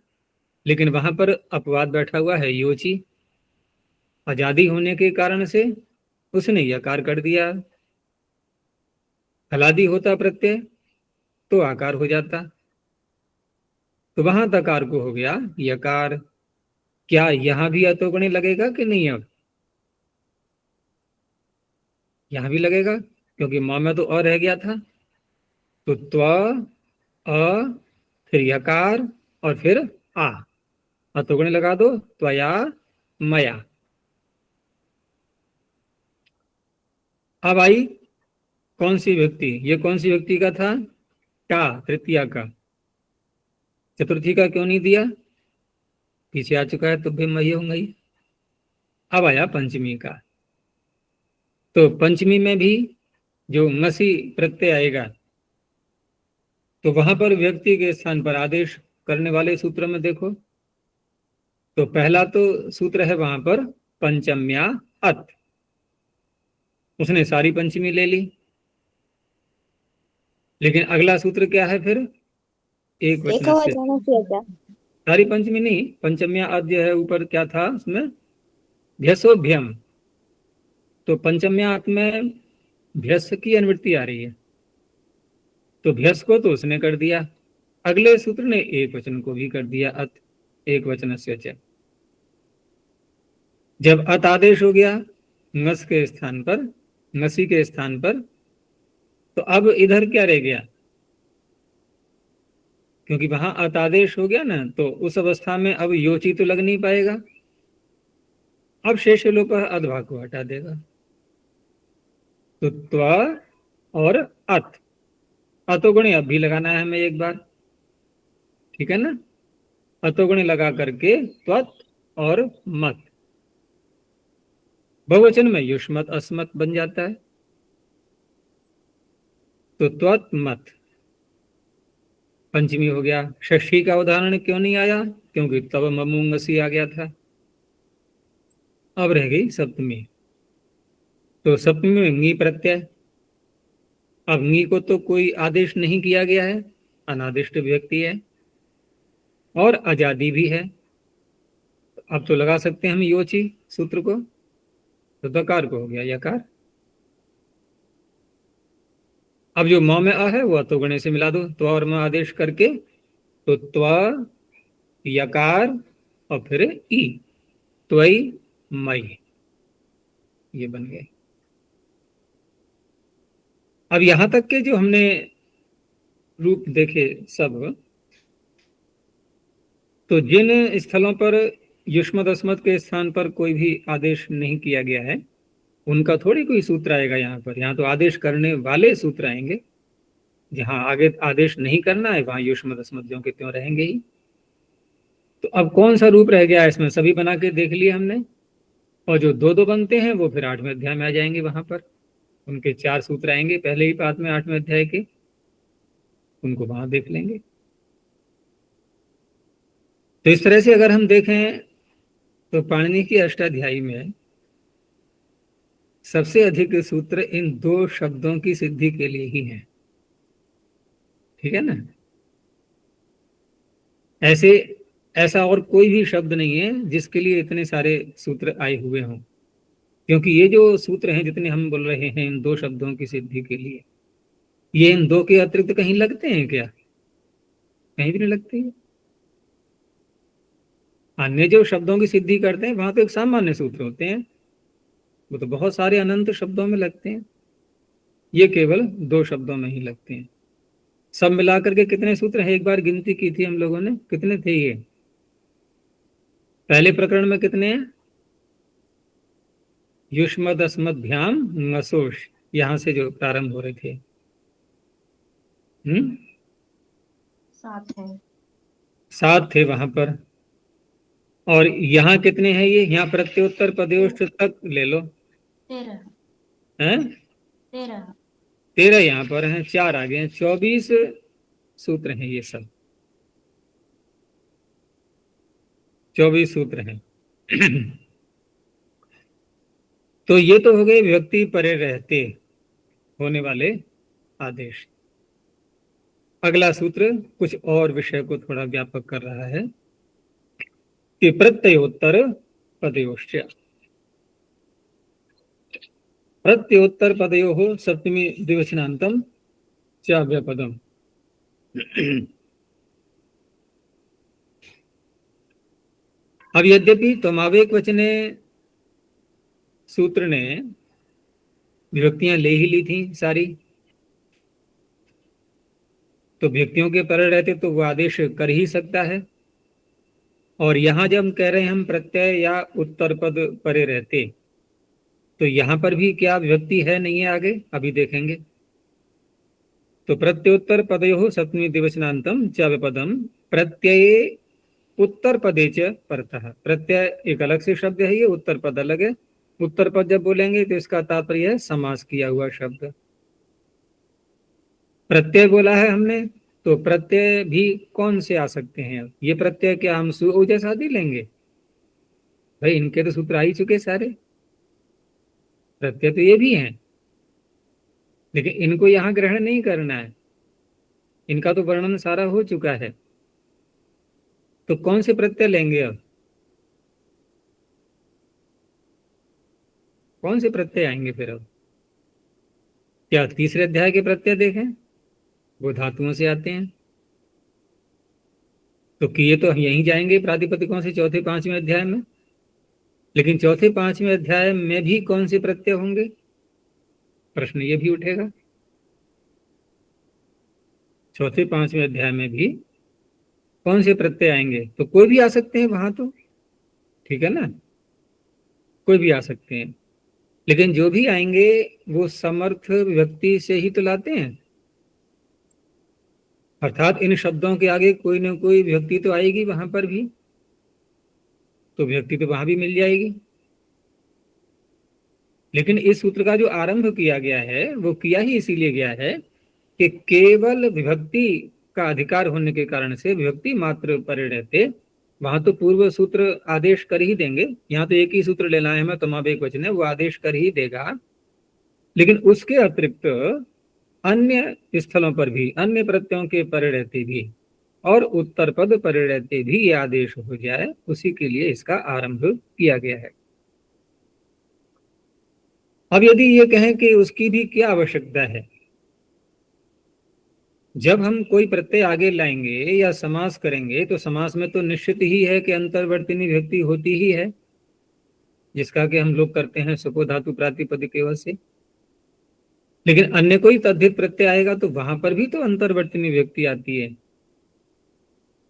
Speaker 1: लेकिन वहां पर अपवाद बैठा हुआ है योची, आजादी होने के कारण से उसने यकार कर दिया। हलादी होता प्रत्यय तो आकार हो जाता, तो वहां दकार को हो गया यकार। क्या यहां भी अतोगुणी लगेगा कि नहीं? अब यहां भी लगेगा, क्योंकि मां में तो अ रह गया था। तो त्व अ फिर यकार और फिर आ, अतोगुणी लगा दो, त्वया मया। अब आई कौन सी व्यक्ति, ये कौन सी व्यक्ति का था? टा तृतीया का। चतुर्थी का क्यों नहीं दिया? पीछे आ चुका है तो भी मही होंगे ही। अब आया पंचमी का। तो पंचमी में भी जो ngसी प्रत्यय आएगा, तो वहां पर व्यक्ति के स्थान पर आदेश करने वाले सूत्र में देखो, तो पहला तो सूत्र है वहां पर पंचम्या अत। उसने सारी पंचमी ले ली। लेकिन अगला सूत्र क्या है फिर? एक वचन से। सारी पंचमी नहीं, पंचम्या अत जो है ऊपर क्या था उसमें? भ्यसोभ्यम। तो पंचम्या अत में भ्यस की अनुवृत्ति आ रही है, तो भ्यस को तो उसने कर दिया। अगले सूत्र ने एक वचन को भी कर दिया अत एक वचन से। जब अत आदेश हो गया ngस के स्थान पर, ngसी के स्थान पर, तो अब इधर क्या रह गया? क्योंकि वहां अत आदेश हो गया ना, तो उस अवस्था में अब योची तो लग नहीं पाएगा। अब शेष लोप अधभाग को हटा देगा। तो त्व और अत, अतोगुणी अब भी लगाना है हमें एक बार, ठीक है ना। अतोगुणी लगा करके त्वत और मत, बहुवचन में युष्मत अस्मत बन जाता है। तो त्वत मत पंचमी हो गया। षष्ठी का उदाहरण क्यों नहीं आया? क्योंकि तब ममूंगसी आ गया था। अब रह गई सप्तमी। तो सप्तमी में ङी प्रत्यय। अब ङी को तो कोई आदेश नहीं किया गया है, अनादिष्ट व्यक्ति है और आजादी भी है। अब तो लगा सकते हैं हम योची सूत्र को। तो दकार को हो गया यकार। अब जो म में आ है वो तो गणे से मिला दो, त्व और म आदेश करके। तो त्व यकार और फिर ई, त्वई मई, ये बन गए। अब यहां तक के जो हमने रूप देखे सब, तो जिन स्थलों पर युष्मत अस्मत के स्थान पर कोई भी आदेश नहीं किया गया है उनका थोड़ी कोई सूत्र आएगा यहाँ पर। यहाँ तो आदेश करने वाले सूत्र आएंगे। जहां आगे आदेश नहीं करना है वहां युष्मत अस्मत ज्यों के त्यों रहेंगे ही। तो अब कौन सा रूप रह गया है इसमें? सभी बना के देख लिए हमने, और जो दो दो बनते हैं वो फिर 8वें अध्याय में आ जाएंगे। वहां पर उनके 4 सूत्र आएंगे पहले ही पाठ में 8वें अध्याय के, उनको वहां देख लेंगे। तो इस तरह से अगर हम देखें तो पाणिनि की अष्टाध्यायी में सबसे अधिक सूत्र इन 2 शब्दों की सिद्धि के लिए ही हैं, ठीक है ना। ऐसे ऐसा और कोई भी शब्द नहीं है जिसके लिए इतने सारे सूत्र आए हुए हों, क्योंकि ये जो सूत्र हैं जितने हम बोल रहे हैं इन 2 शब्दों की सिद्धि के लिए, ये इन 2 के अतिरिक्त कहीं लगते हैं क्या? कहीं भी नहीं लगते हैं। अन्य जो शब्दों की सिद्धि करते हैं वहां तो एक सामान्य सूत्र होते हैं, वो तो बहुत सारे अनंत शब्दों में लगते हैं। ये केवल 2 शब्दों में ही लगते हैं। सब मिलाकर के कितने सूत्र हैं? एक बार गिनती की थी हम लोगों ने, कितने थे ये? पहले प्रकरण में कितने हैं? युष्मद अस्मद्भ्याम नसोष, यहां से जो प्रारंभ हो रहे थे।
Speaker 2: 7 है।
Speaker 1: 7 थे वहां पर। और यहाँ कितने हैं? ये यहाँ प्रत्युत्तर पदयोष्ठ तक ले लो।
Speaker 2: 13
Speaker 1: हैं?
Speaker 2: 13
Speaker 1: 13 यहाँ पर हैं, 4 आ गए हैं, 24 सूत्र हैं ये सब। 24 सूत्र हैं। तो ये तो हो गए व्यक्ति परे रहते होने वाले आदेश। अगला सूत्र कुछ और विषय को थोड़ा व्यापक कर रहा है कि प्रत्ययोत्तर पदयोश्च, प्रत्योत्तर पदयोः सप्तमी द्विवचनान्तम च अव्यपदम। अब यद्यपि त्वमावेक वचने सूत्र ने विभक्तियां ले ही ली थी सारी, तो व्यक्तियों के परे रहते तो वो आदेश कर ही सकता है। और यहां जब हम कह रहे हैं हम प्रत्यय या उत्तर पद परे रहते, तो यहां पर भी क्या विभक्ति है नहीं है? आगे अभी देखेंगे। तो प्रत्योत्तर पदयोः सप्तमी द्विवचनान्तम च विपदम प्रत्यये उत्तर पदे च परतः। प्रत्यय एक अलग से शब्द है, ये उत्तर पद अलग है। उत्तर पद जब बोलेंगे तो इसका तात्पर्य है समास किया हुआ शब्द। प्रत्यय बोला है हमने, तो प्रत्यय भी कौन से आ सकते हैं? ये प्रत्यय क्या हम सु ओजस आदि लेंगे? भाई इनके तो सूत्र आ ही चुके सारे। प्रत्यय तो ये भी हैं, लेकिन इनको यहां ग्रहण नहीं करना है, इनका तो वर्णन सारा हो चुका है। तो कौन से प्रत्यय लेंगे अब? कौन से प्रत्यय आएंगे फिर अब? क्या तीसरे अध्याय के प्रत्यय देखें? वो धातुओं से आते हैं। तो किए तो यहीं जाएंगे प्रातिपदिकों से चौथे 5वें अध्याय में, लेकिन चौथे 5वें अध्याय में भी कौन से प्रत्यय होंगे? प्रश्न ये भी उठेगा। चौथे 5वें अध्याय में भी कौन से प्रत्यय आएंगे? तो कोई भी आ सकते हैं वहां तो, ठीक है ना, कोई भी आ सकते हैं। लेकिन जो भी आएंगे वो समर्थ व्यक्ति से ही तो लाते हैं। अर्थात इन शब्दों के आगे कोई ना कोई विभक्ति तो आएगी वहां पर भी, तो विभक्ति तो वहां भी मिल जाएगी। लेकिन इस सूत्र का जो आरंभ किया गया है वो किया ही इसीलिए गया है कि केवल विभक्ति का अधिकार होने के कारण से विभक्ति मात्र परिणयते, वहां तो पूर्व सूत्र आदेश कर ही देंगे, यहाँ तो एक ही सूत्र लेना है हमें, तमावेक वचन है, वो आदेश कर ही देगा। लेकिन उसके अतिरिक्त अन्य स्थलों पर भी अन्य प्रत्ययों के परिणयते भी और उत्तर पद परिणयते भी ये आदेश हो जाए, उसी के लिए इसका आरंभ किया गया है। अब यदि ये कहें कि उसकी भी क्या आवश्यकता है, जब हम कोई प्रत्यय आगे लाएंगे या समास करेंगे तो समास में तो निश्चित ही है कि अंतर्वर्तिनी विभक्ति होती ही है, जिसका कि हम लोग करते हैं सुपो धातु प्रातिपदिक से। लेकिन अन्य कोई तद्धित प्रत्यय आएगा तो वहां पर भी तो अंतर्वर्तिनी विभक्ति आती है,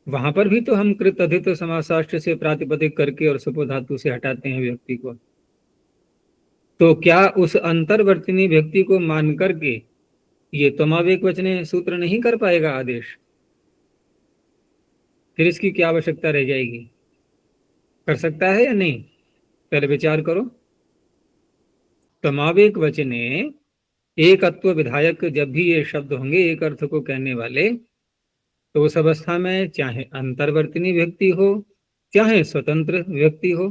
Speaker 1: वहां पर भी तो हम कृत अधित समासाष्ट से प्रातिपदिक करके और सुपो धातु से हटाते हैं विभक्ति को। तो क्या उस अंतर्वर्तिनी विभक्ति को मान करके ये तमावेक वचने सूत्र नहीं कर पाएगा आदेश? फिर इसकी क्या आवश्यकता रह जाएगी? कर सकता है या नहीं, पहले विचार करो। तमावेक वचने एकत्व विधायक जब भी ये शब्द होंगे एक अर्थ को कहने वाले, तो उस अवस्था में चाहे अंतर्वर्तिनी विभक्ति हो चाहे स्वतंत्र विभक्ति हो,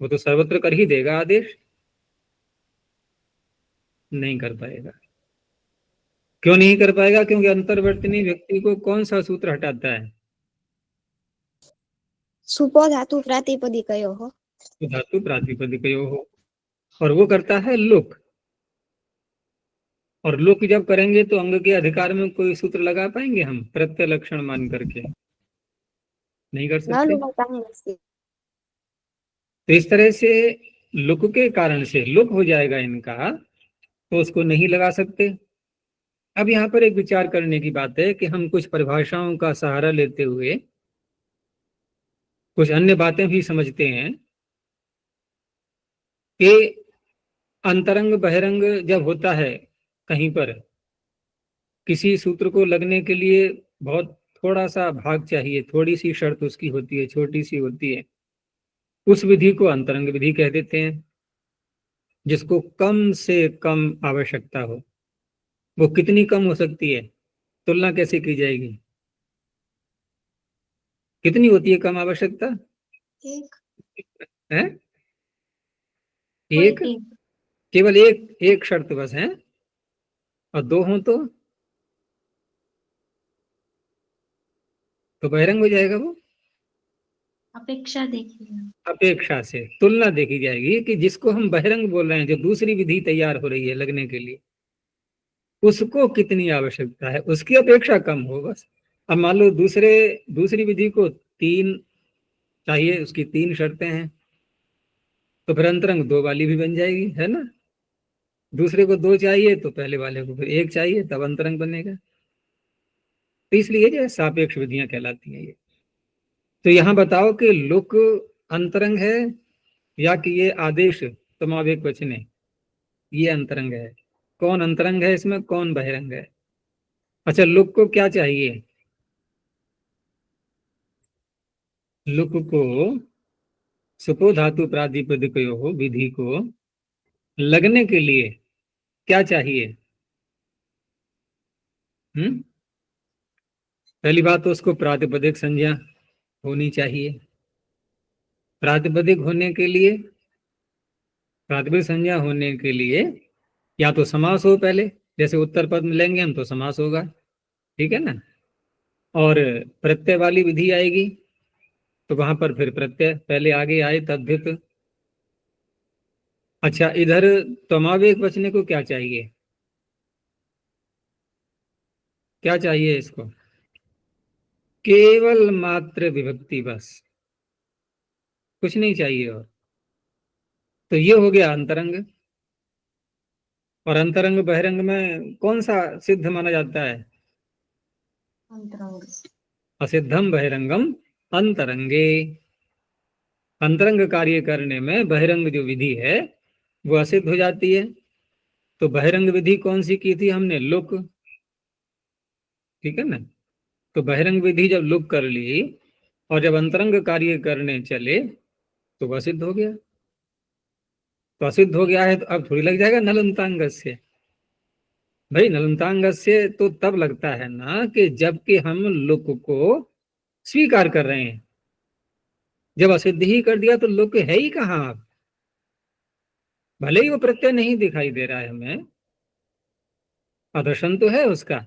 Speaker 1: वो तो सर्वत्र कर ही देगा आदेश। नहीं कर पाएगा। क्यों नहीं कर पाएगा? क्योंकि अंतर्वर्तिनी विभक्ति को कौन सा सूत्र हटाता है?
Speaker 3: सुपो धातु प्रातिपदिकयोः हो,
Speaker 1: धातु प्रातिपदिकयोः हो, और वो करता है लुक। और लुक जब करेंगे तो अंग के अधिकार में कोई सूत्र लगा पाएंगे हम प्रत्यय लक्षण मान करके? नहीं कर
Speaker 3: न
Speaker 1: सकते।
Speaker 3: लुकतामस्ति।
Speaker 1: तो इस तरह से लुक के कारण से लुक हो जाएगा इनका, तो उसको नहीं लगा सकते। अब यहाँ पर एक विचार करने की बात है कि हम कुछ परिभाषाओं का सहारा लेते हुए कुछ अन्य बातें भी समझते हैं कि अंतरंग बहिरंग जब होता है कहीं पर, किसी सूत्र को लगने के लिए बहुत थोड़ा सा भाग चाहिए, थोड़ी सी शर्त उसकी होती है, छोटी सी होती है, उस विधि को अंतरंग विधि कह देते हैं। जिसको कम से कम आवश्यकता हो, वो कितनी कम हो सकती है? तुलना कैसे की जाएगी? कितनी होती है कम आवश्यकता?
Speaker 2: एक
Speaker 1: है
Speaker 2: कोई
Speaker 1: एक,
Speaker 2: एक
Speaker 1: केवल एक शर्त बस है, और दो हों तो बहिरंग हो जाएगा वो।
Speaker 2: अपेक्षा देखिए।
Speaker 1: अपेक्षा से तुलना देखी जाएगी कि जिसको हम बहिरंग बोल रहे हैं, जो दूसरी विधि तैयार हो रही है लगने के लिए, उसको कितनी आवश्यकता है, उसकी अपेक्षा कम हो बस। अब मान लो दूसरी विधि को 3 चाहिए, उसकी 3 शर्तें हैं, तो फिर अंतरंग 2 वाली भी बन जाएगी, है ना। दूसरे को 2 चाहिए तो पहले वाले को फिर 1 चाहिए, तब अंतरंग बनेगा। तो इसलिए जो है सापेक्ष विधियां कहलाती हैं ये। तो यहाँ बताओ कि लुक अंतरंग है या कि ये आदेश तमावेक वचन है, ये अंतरंग है। कौन अंतरंग है इसमें, कौन बहिरंग है? अच्छा, लुक को क्या चाहिए? लुक को सुपो धातु प्रातिपदिकयोः विधि को लगने के लिए क्या चाहिए? पहली बात तो उसको प्रातिपदिक संज्ञा होनी चाहिए। प्रातिपदिक होने के लिए, प्रातिपदिक संज्ञा होने के लिए या तो समास हो पहले, जैसे उत्तर पद में लेंगे हम तो समास होगा, ठीक है ना। और प्रत्यय वाली विधि आएगी तो वहां पर फिर प्रत्यय पहले आगे आए तद्धित। अच्छा, इधर तमावेक वचने को क्या चाहिए? क्या चाहिए इसको? केवल मात्र विभक्ति बस, कुछ नहीं चाहिए और। तो ये हो गया अंतरंग। और अंतरंग बहिरंग में कौन सा सिद्ध माना जाता है?
Speaker 2: अंतरंग
Speaker 1: असिद्धम बहिरंगम अंतरंगे। अंतरंग कार्य करने में बहिरंग जो विधि है वो असिद्ध हो जाती है। तो बहिरंग विधि कौन सी की थी हमने? लुक। ठीक है ना। तो बहिरंग विधि जब लुक कर ली और जब अंतरंग कार्य करने चले तो वह सिद्ध हो गया। तो असिद्ध हो गया है तो अब थोड़ी लग जाएगा नलंतांग से। भाई नलंतांग से तो तब लगता है ना कि जबकि हम लुक को स्वीकार कर रहे हैं। जब असिद्ध ही कर दिया तो लुक है ही कहाँ आप। भले ही वो प्रत्यय नहीं दिखाई दे रहा है हमें, आदर्शन तो है उसका,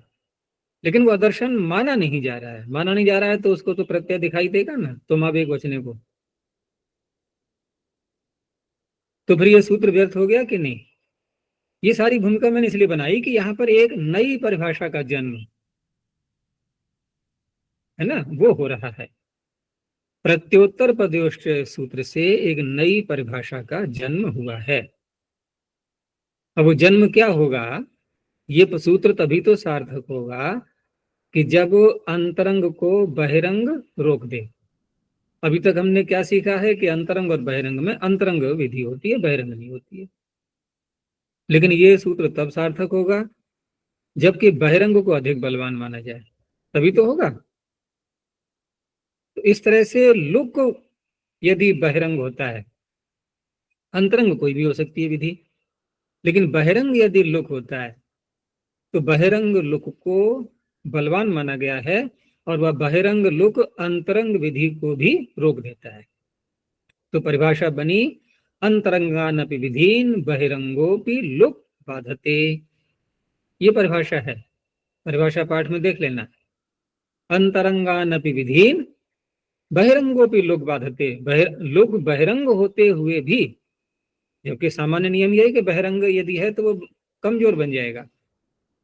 Speaker 1: लेकिन वो आदर्शन माना नहीं जा रहा है। माना नहीं जा रहा है तो उसको तो प्रत्यय दिखाई देगा ना, तुम अब एक वचने को। तो फिर ये सूत्र व्यर्थ हो गया कि नहीं। ये सारी भूमिका मैंने इसलिए बनाई कि यहां पर एक नई परिभाषा का जन्म है ना, वो हो रहा है। प्रत्योत्तर पदयोश्च सूत्र से एक नई परिभाषा का जन्म हुआ है। अब वो जन्म क्या होगा, ये सूत्र तभी तो सार्थक होगा कि जब अंतरंग को बहिरंग रोक दे। अभी तक हमने क्या सीखा है कि अंतरंग और बहिरंग में अंतरंग विधि होती है, बहिरंग नहीं होती है। लेकिन ये सूत्र तब सार्थक होगा जबकि बहिरंग को अधिक बलवान माना जाए, तभी तो होगा। तो इस तरह से लुक यदि बहिरंग होता है, अंतरंग कोई भी हो सकती है विधि, लेकिन बहिरंग यदि लुक होता है तो बहिरंग लुक को बलवान माना गया है और वह बहिरंग लुक अंतरंग विधि को भी रोक देता है। तो परिभाषा बनी अंतरंगानपि विधीन बहिरंगोपि लुक बाधते। ये परिभाषा है, परिभाषा पाठ में देख लेना। अंतरंगानपि विधीन बहिरंगोपि लुक बाधते। लुक बहिरंग होते हुए भी, जबकि सामान्य नियम यह है कि बहिरंग यदि है तो वो कमजोर बन जाएगा,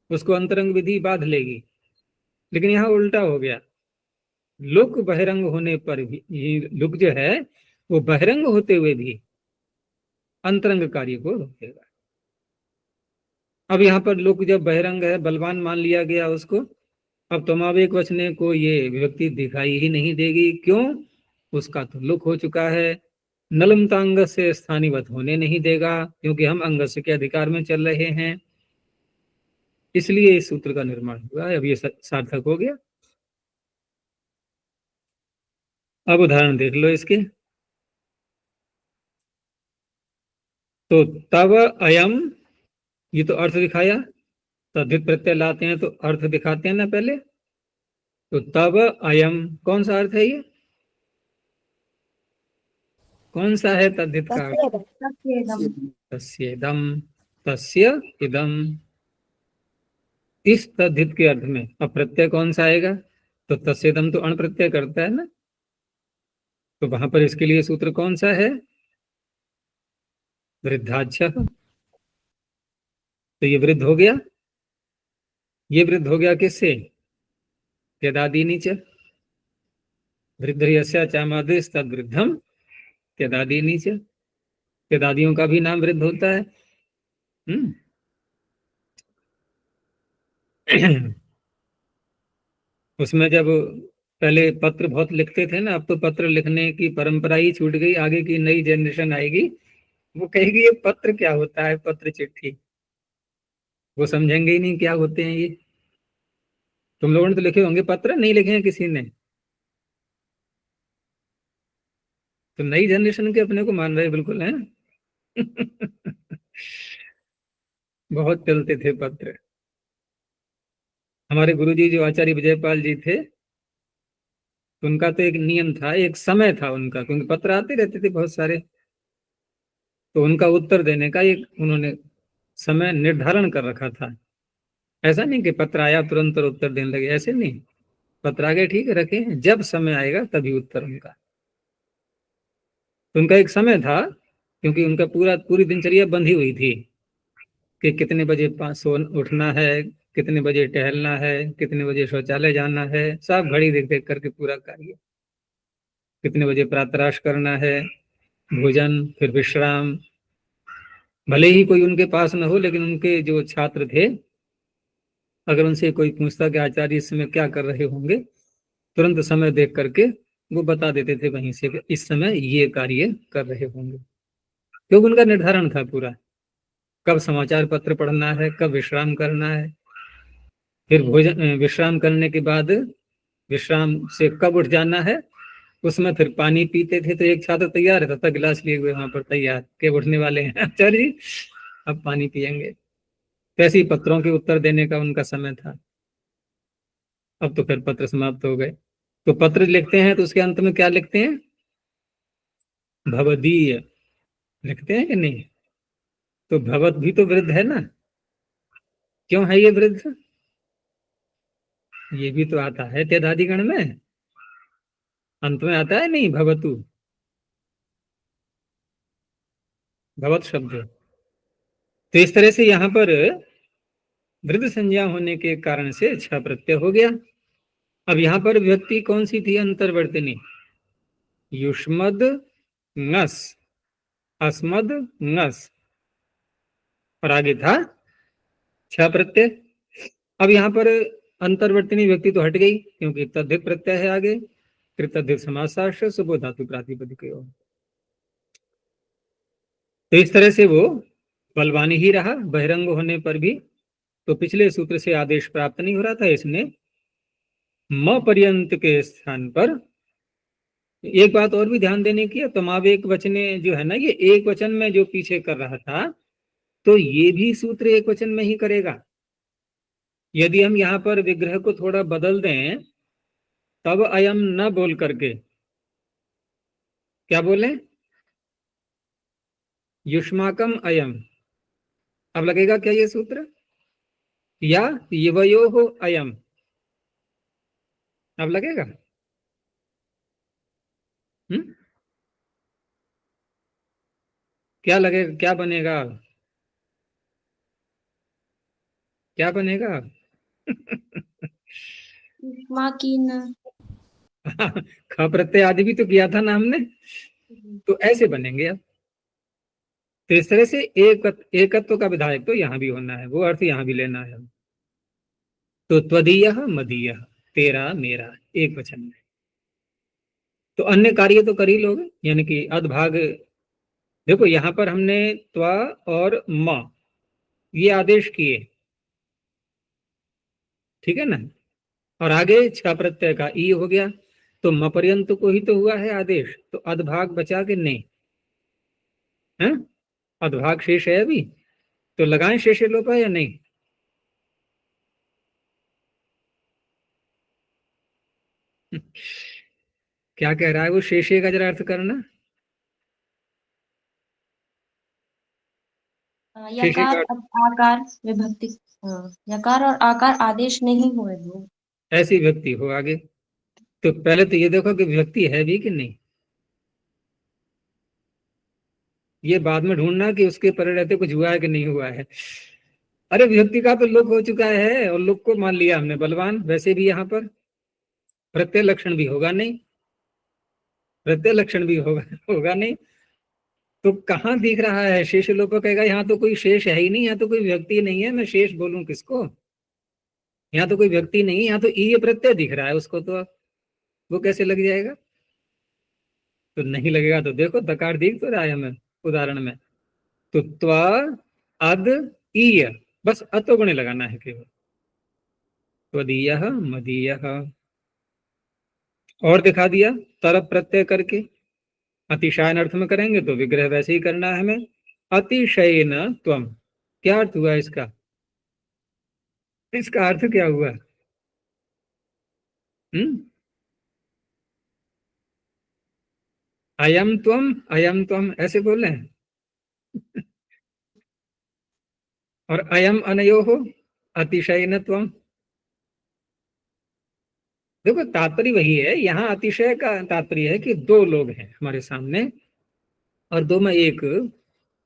Speaker 1: उसको अंतरंग विधि बाध लेगी। लेकिन यहाँ उल्टा हो गया, लुक बहिरंग होने पर भी ये लुक जो है वो बहिरंग होते हुए भी अंतरंग कार्य को रोकेगा। अब यहाँ पर लुक जब बहिरंग है, बलवान मान लिया गया उसको, अब तुमावेक वचने को ये विभक्ति दिखाई ही नहीं देगी। क्यों? उसका तो लुक हो चुका है, नलमतांग से स्थानीवत होने नहीं देगा, क्योंकि हम अंगस्य के अधिकार में चल रहे हैं। इसलिए इस सूत्र का निर्माण हुआ है। अब ये सार्थक हो गया। अब उदाहरण देख लो इसके। तो तब अयम, ये तो अर्थ दिखाया, तद्धित प्रत्यय लाते हैं तो अर्थ दिखाते हैं ना पहले। तो तब अयम कौन सा अर्थ है, ये कौन सा है तद्धित का अर्थ?
Speaker 3: तस्येदं।
Speaker 1: तस्येदम, तस्य इदम। इस तद्धित के अर्थ में अब प्रत्यय कौन सा आएगा? तो तस्येदम तो अण प्रत्यय करता है ना, तो वहां पर इसके लिए सूत्र कौन सा है? वृद्धाच्छ। तो ये वृद्ध हो गया, ये वृद्ध हो गया किससे? त्यदादीनि च। वृद्ध यस्य चामादेश तद वृद्धम त्यदादीनि च। त्यदादियों का भी नाम वृद्ध होता है। उसमें जब पहले पत्र बहुत लिखते थे ना, अब तो पत्र लिखने की परंपरा ही छूट गई। आगे की नई जनरेशन आएगी, वो कहेगी ये पत्र क्या होता है, पत्र चिट्ठी। वो समझेंगे ही नहीं क्या होते हैं ये। तुम लोगों ने तो लिखे होंगे पत्र, नहीं लिखे हैं किसी ने? तो नई जनरेशन के अपने को मान रहे बिल्कुल हैं। बहुत चलते थे पत्र। हमारे गुरुजी जो आचार्य विजयपाल जी थे, उनका तो एक नियम था, एक समय था उनका, क्योंकि पत्र आते रहते थे बहुत सारे, तो उनका उत्तर देने का एक उन्होंने समय निर्धारण कर रखा था। ऐसा नहीं कि पत्र आया तुरंत और उत्तर देने लगे, ऐसे नहीं। पत्र आगे ठीक है रखे हैं, जब समय आएगा तभी उत्तर उनका। तो उनका एक समय था, क्योंकि उनका पूरी दिनचर्या बंधी हुई थी कि कितने बजे सो उठना है, कितने बजे टहलना है, कितने बजे शौचालय जाना है, सब घड़ी देख देख करके पूरा कार्य। कितने बजे प्रातराश करना है, भोजन, फिर विश्राम। भले ही कोई उनके पास न हो, लेकिन उनके जो छात्र थे, अगर उनसे कोई पूछता कि आचार्य इस समय क्या कर रहे होंगे, तुरंत समय देख करके वो बता देते थे वहीं से कि इस समय ये कार्य कर रहे होंगे, क्योंकि उनका निर्धारण था पूरा, कब समाचार पत्र पढ़ना है, कब विश्राम करना है। फिर भोजन विश्राम करने के बाद विश्राम से कब उठ जाना है, उसमें फिर पानी पीते थे। तो एक छात्र तैयार रहता था गिलास लिए हुए वहां पर, तैयार के उठने वाले हैं आचार्य जी अब पानी पियेंगे। तो ऐसे ही पत्रों के उत्तर देने का उनका समय था। अब तो फिर पत्र समाप्त हो गए। तो पत्र लिखते हैं तो उसके अंत में क्या लिखते हैं, भवदीय लिखते हैं कि नहीं। तो भवत भी तो वृद्ध है ना, क्यों है ये वृद्ध, ये भी तो आता है त्यदादिगण में, अंत में आता है नहीं, भवतु भवत शब्द। तो इस तरह से यहाँ पर वृद्ध संज्ञा होने के कारण से छ प्रत्यय हो गया। अब यहाँ पर व्यक्ति कौन सी थी, अंतर्वर्तिनी, युष्मद नस, अस्मद नस, और आगे था छ प्रत्यय। अब यहाँ पर अंतर्वर्तिनी व्यक्ति तो हट गई, क्योंकि तद्धित प्रत्यय है आगे, कृतद्धित समासाश्रय सुबो धातु प्रातिपदिक। तो इस तरह से वो बलवान ही रहा बहिरंग होने पर भी। तो पिछले सूत्र से आदेश प्राप्त नहीं हो रहा था, इसने म पर्यंत के स्थान पर एक बात और भी ध्यान देने की है, तमावेक वचने जो है ना, ये एक वचन में जो पीछे कर रहा था, तो ये भी सूत्र एक वचन में ही करेगा। यदि हम यहाँ पर विग्रह को थोड़ा बदल दें, तब अयम न बोल करके क्या बोले, युष्माकम अयम, अब लगेगा क्या ये सूत्र, या युवयो हो अयम, अब लगेगा। क्या लगेगा, क्या बनेगा, क्या बनेगा
Speaker 2: माँ की न।
Speaker 1: ख प्रत्यय आदि भी तो किया था ना हमने, तो ऐसे बनेंगे अब। तो इस तरह से एकत्व का विधायक तो यहाँ भी होना है, वो अर्थ यहाँ भी लेना है। तो त्वदीय मदीय, तेरा मेरा, एक वचन में। तो अन्य कार्य तो कर ही लोगे, यानी कि अधभाग। देखो यहाँ पर हमने त्वा और म ये आदेश किए, ठीक है ना, और आगे छ प्रत्यय का ई हो गया, तो म पर्यंत को ही तो हुआ है आदेश, तो अधभाग बचा के नहीं है, अधभाग शेष है अभी, तो लगाएं शेष लोप है या नहीं। क्या कह रहा है वो, शेषे का जरा अर्थ करना, शेषे
Speaker 2: यकार
Speaker 1: का
Speaker 2: आकार विभक्ति, यकार और आकार आदेश नहीं हुए दो।
Speaker 1: ऐसी व्यक्ति हो आगे। तो पहले तो ये देखो कि व्यक्ति है भी कि नहीं, ये बाद में ढूंढना कि उसके परे रहते कुछ हुआ है कि नहीं हुआ है। अरे व्यक्ति का तो लोक हो चुका है, और लोक को मान लिया हमने बलवान। वैसे भी यहाँ पर प्रत्यय लक्षण भी होगा नहीं, प्रत्यय लक्षण भी होगा नहीं, तो कहाँ दिख रहा है शेष लोप, कहेगा यहाँ तो कोई शेष है ही नहीं, यहाँ तो कोई व्यक्ति नहीं है, मैं शेष बोलूं किसको, यहाँ तो कोई व्यक्ति नहीं, यहाँ तो ये प्रत्यय दिख रहा है उसको, तो वो कैसे लग जाएगा। तो नहीं लगेगा, तो देखो दकार दिख तो रहा है हमें उदाहरण में। तो त्वा अद ईय, बस अतोगुणे लगाना है केवल, त्वदीय मदीय, और दिखा दिया तरफ प्रत्यय करके। अतिशयन अर्थ में करेंगे तो विग्रह वैसे ही करना है हमें, अतिशयन त्वम, क्या अर्थ हुआ इसका, इसका अर्थ क्या हुआ, अयम त्वम ऐसे बोले हैं, और अयम अनयो हो अतिशयन त्वम। देखो तात्पर्य वही है, यहाँ अतिशय का तात्पर्य है कि दो लोग हैं हमारे सामने, और दो में एक,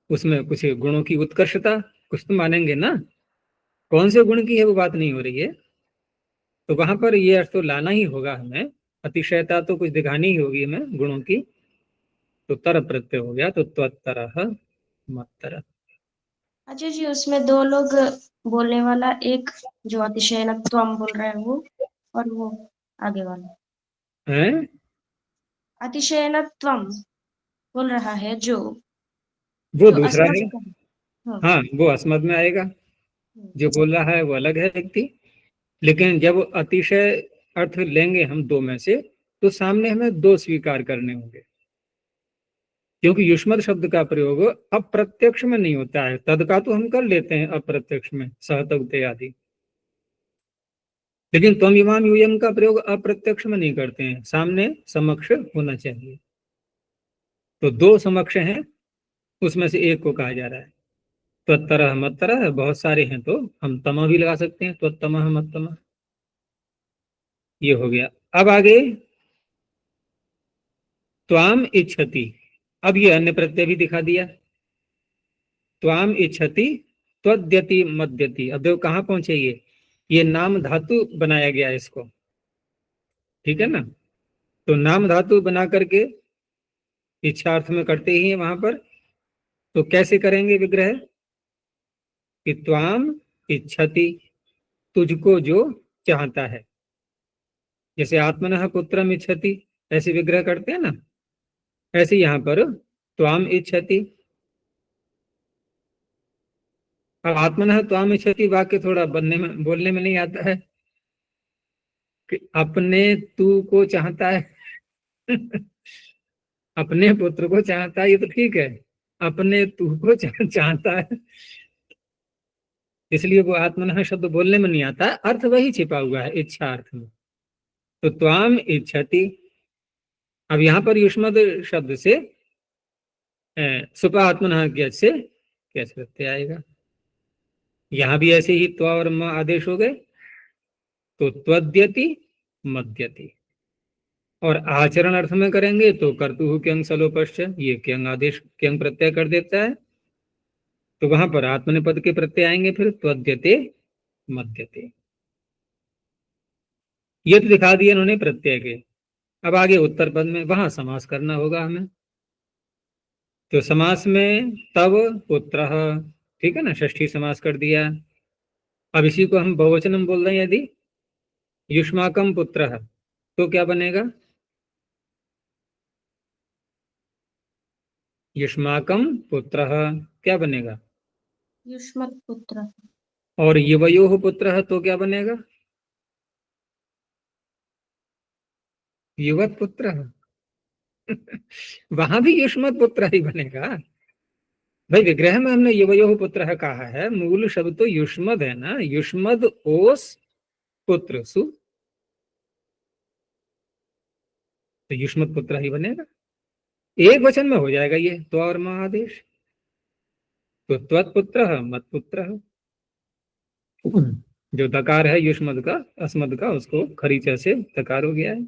Speaker 1: उसमें कुछ गुणों की उत्कर्षता कुछ तो मानेंगे ना, कौन से गुण की है वो बात नहीं हो रही है। तो वहां पर ये अर्थ तो लाना ही होगा हमें, अतिशयता तो कुछ दिखानी ही होगी हमें गुणों की। तो तर प्रत्यय हो गया, तो त्वत्तरः मत्तरः।
Speaker 2: अच्छा जी, उसमें दो लोग बोलने वाला, एक जो अतिशयनत्वम बोल रहा है वो, और वो आगे वाला
Speaker 1: है
Speaker 2: अतिशयनत्वम बोल रहा है जो
Speaker 1: वो
Speaker 2: जो
Speaker 1: दूसरा
Speaker 2: अस्मत्
Speaker 1: है,
Speaker 2: का। हाँ।
Speaker 1: हाँ वो अस्मद में आएगा, जो बोल रहा है वो अलग है व्यक्ति। लेकिन जब अतिशय अर्थ लेंगे हम दो में से, तो सामने हमें दो स्वीकार करने होंगे, क्योंकि युष्मद शब्द का प्रयोग अप्रत्यक्ष में नहीं होता है। तद का तो हम कर लेते हैं अप्रत्यक्ष में, सहतवते आदि, लेकिन त्वम इमाम यूयम का प्रयोग अप्रत्यक्ष में नहीं करते हैं, सामने समक्ष होना चाहिए। तो दो समक्ष हैं, उसमें से एक को कहा जा रहा है। त्वत्तरः मत्तरः बहुत सारे हैं, तो हम तमा भी लगा सकते हैं, त्वत्तमः मत्तमः, ये हो गया। अब आगे त्वाम इच्छति, अब ये अन्य प्रत्यय भी दिखा दिया। त्वाम इच्छति, त्वद्यति मद्यति, अब देखो कहाँ पहुंचे ये नाम धातु बनाया गया है इसको, ठीक है ना। तो नाम धातु बना करके इच्छार्थ में करते ही है वहां पर, तो कैसे करेंगे विग्रह कि त्वाम इच्छति, तुझको जो चाहता है, जैसे आत्मनः पुत्रम इच्छति ऐसे विग्रह करते हैं ना, ऐसे यहां पर त्वाम इच्छति। अब आत्मनः त्वाम इच्छति वाक्य थोड़ा बोलने में नहीं आता है कि अपने तू को चाहता है अपने पुत्र को चाहता है, ये तो ठीक है, अपने तू को चाहता है, इसलिए वो आत्मनः शब्द बोलने में नहीं आता, अर्थ वही छिपा हुआ है इच्छा अर्थ में। तो त्वाम इच्छति, अब यहां पर युष्मद शब्द से सुपा आत्मनः के से कैसे प्रत्यय आएगा, यहां भी ऐसे ही त्वा और म आदेश हो गए, तो त्वद्यति मद्यति। और आचरण अर्थ में करेंगे तो कर्तुः क्यंग सलोपश्च, ये क्यंग आदेश क्यंग प्रत्यय कर देता है, तो वहां पर आत्मनेपद के प्रत्यय आएंगे, फिर त्वद्यते मद्यते। ये तो दिखा दिए उन्होंने प्रत्यय के। अब आगे उत्तर पद में वहां समास करना होगा हमें, तो समास में तव पुत्रः, ठीक है ना, षष्ठी समास कर दिया। अब इसी को हम बहुवचनम बोल रहे हैं, यदि युष्माकम पुत्रः तो क्या बनेगा, युष्माकम पुत्रः क्या बनेगा,
Speaker 2: युष्मत् पुत्र।
Speaker 1: और युवयोः पुत्रः तो क्या बनेगा, युवत पुत्रः वहां भी युष्मत पुत्र ही बनेगा भाई। विग्रह में हमने युवयोः पुत्रः कहा है, मूल शब्द तो युष्मद है ना, युष्मद ओस पुत्र सु, तो युष्मत पुत्र ही बनेगा, एक वचन में हो जाएगा ये तो और महादेश। तो त्वत्पुत्र मत्पुत्र, जो दकार है युष्मद का अस्मद का, उसको खरीचा से दकार हो गया है।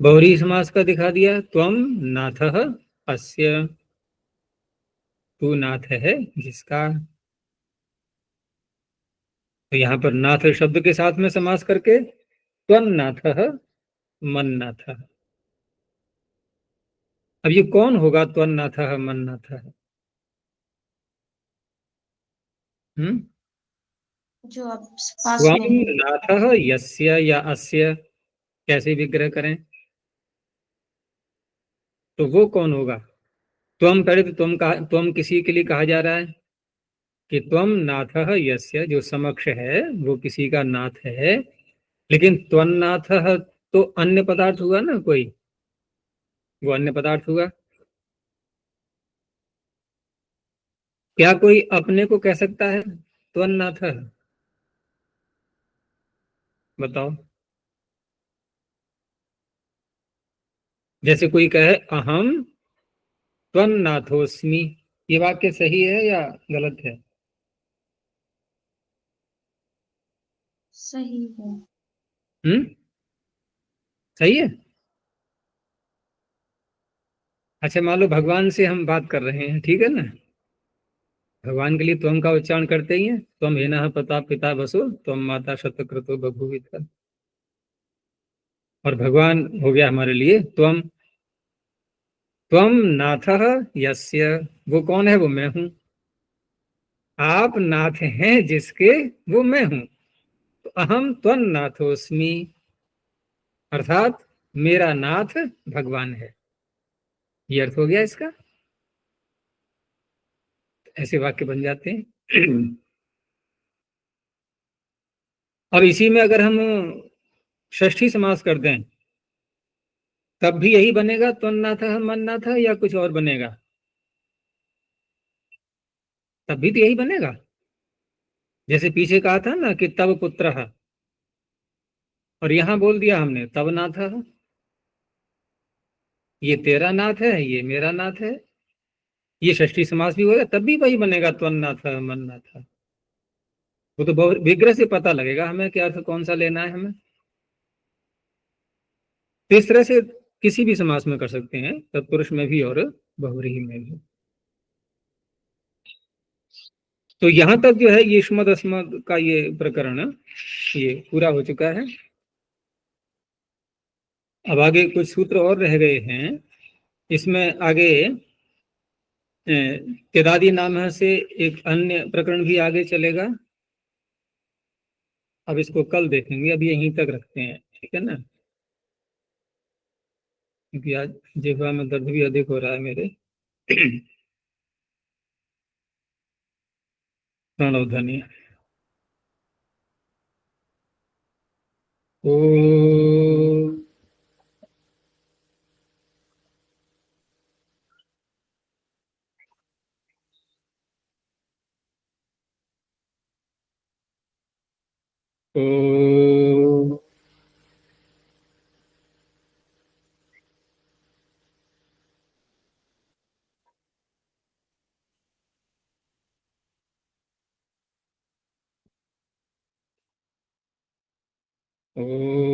Speaker 1: बहुरी समास का दिखा दिया, त्वम नाथः अस्य, तू नाथ है जिसका, तो यहाँ पर नाथ शब्द के साथ में समास करके त्वम नाथः मन्नाथः। अब ये कौन होगा त्वन्नाथः मन्नाथः,
Speaker 2: जो आप पास
Speaker 1: त्वं
Speaker 2: में है।
Speaker 1: नाथः यस्य या अस्य, कैसे विग्रह करें, तो वो कौन होगा। त्वम पहले तो त्वम किसी के लिए कहा जा रहा है कि त्वम नाथः यस्य, जो समक्ष है वो किसी का नाथ है, लेकिन त्वन्नाथः तो अन्य पदार्थ हुआ ना कोई, वो अन्य पदार्थ हुआ। क्या कोई अपने को कह सकता है त्वन्नाथः, बताओ। जैसे कोई कहे अहम त्वन्नाथोस्मि, ये वाक्य सही है या गलत है,
Speaker 2: सही है।
Speaker 1: सही है। अच्छा मान लो भगवान से हम बात कर रहे हैं, ठीक है ना, भगवान के लिए त्वम का उच्चारण करते ही है, त्वम हेनः प्रताप पिता वसु त्वम माता शतक्रतो बभूविता, और भगवान हो गया हमारे लिए त्वम। त्वम नाथः यस्य, वो कौन है, वो मैं हूं, आप नाथ हैं जिसके, वो मैं हूं, तो अहम त्वं नाथोस्मि, अर्थात मेरा नाथ भगवान है, ये अर्थ हो गया इसका। ऐसे वाक्य बन जाते हैं अब इसी में अगर हम षष्ठी समास कर दें तब भी यही बनेगा, त्वन्नाथः मन्नाथः, या कुछ और बनेगा? तब भी तो यही बनेगा। जैसे पीछे कहा था ना कि तब पुत्र, और यहां बोल दिया हमने तब नाथ। ये तेरा नाथ है, ये मेरा नाथ है, ये षष्ठी समास भी होगा तब भी वही बनेगा, त्वन्नाथ मन्नाथ। वो तो विग्रह से पता लगेगा हमें क्या अर्थ कौन सा लेना है हमें। तो इस तरह से किसी भी समास में कर सकते हैं, तत्पुरुष में भी और बहुव्रीहि में भी। तो यहां तक जो है ये युष्मद् अस्मद् का ये प्रकरण ये पूरा हो चुका है। अब आगे कुछ सूत्र और रह गए हैं। इसमें आगे केदादी नाम से एक अन्य प्रकरण भी आगे चलेगा। अब इसको कल देखेंगे, अभी यहीं तक रखते हैं, ठीक है ना, क्योंकि आज जिह्वा में दर्द भी अधिक हो रहा है मेरे। प्रणव ध्वनि। ओ ओ ओ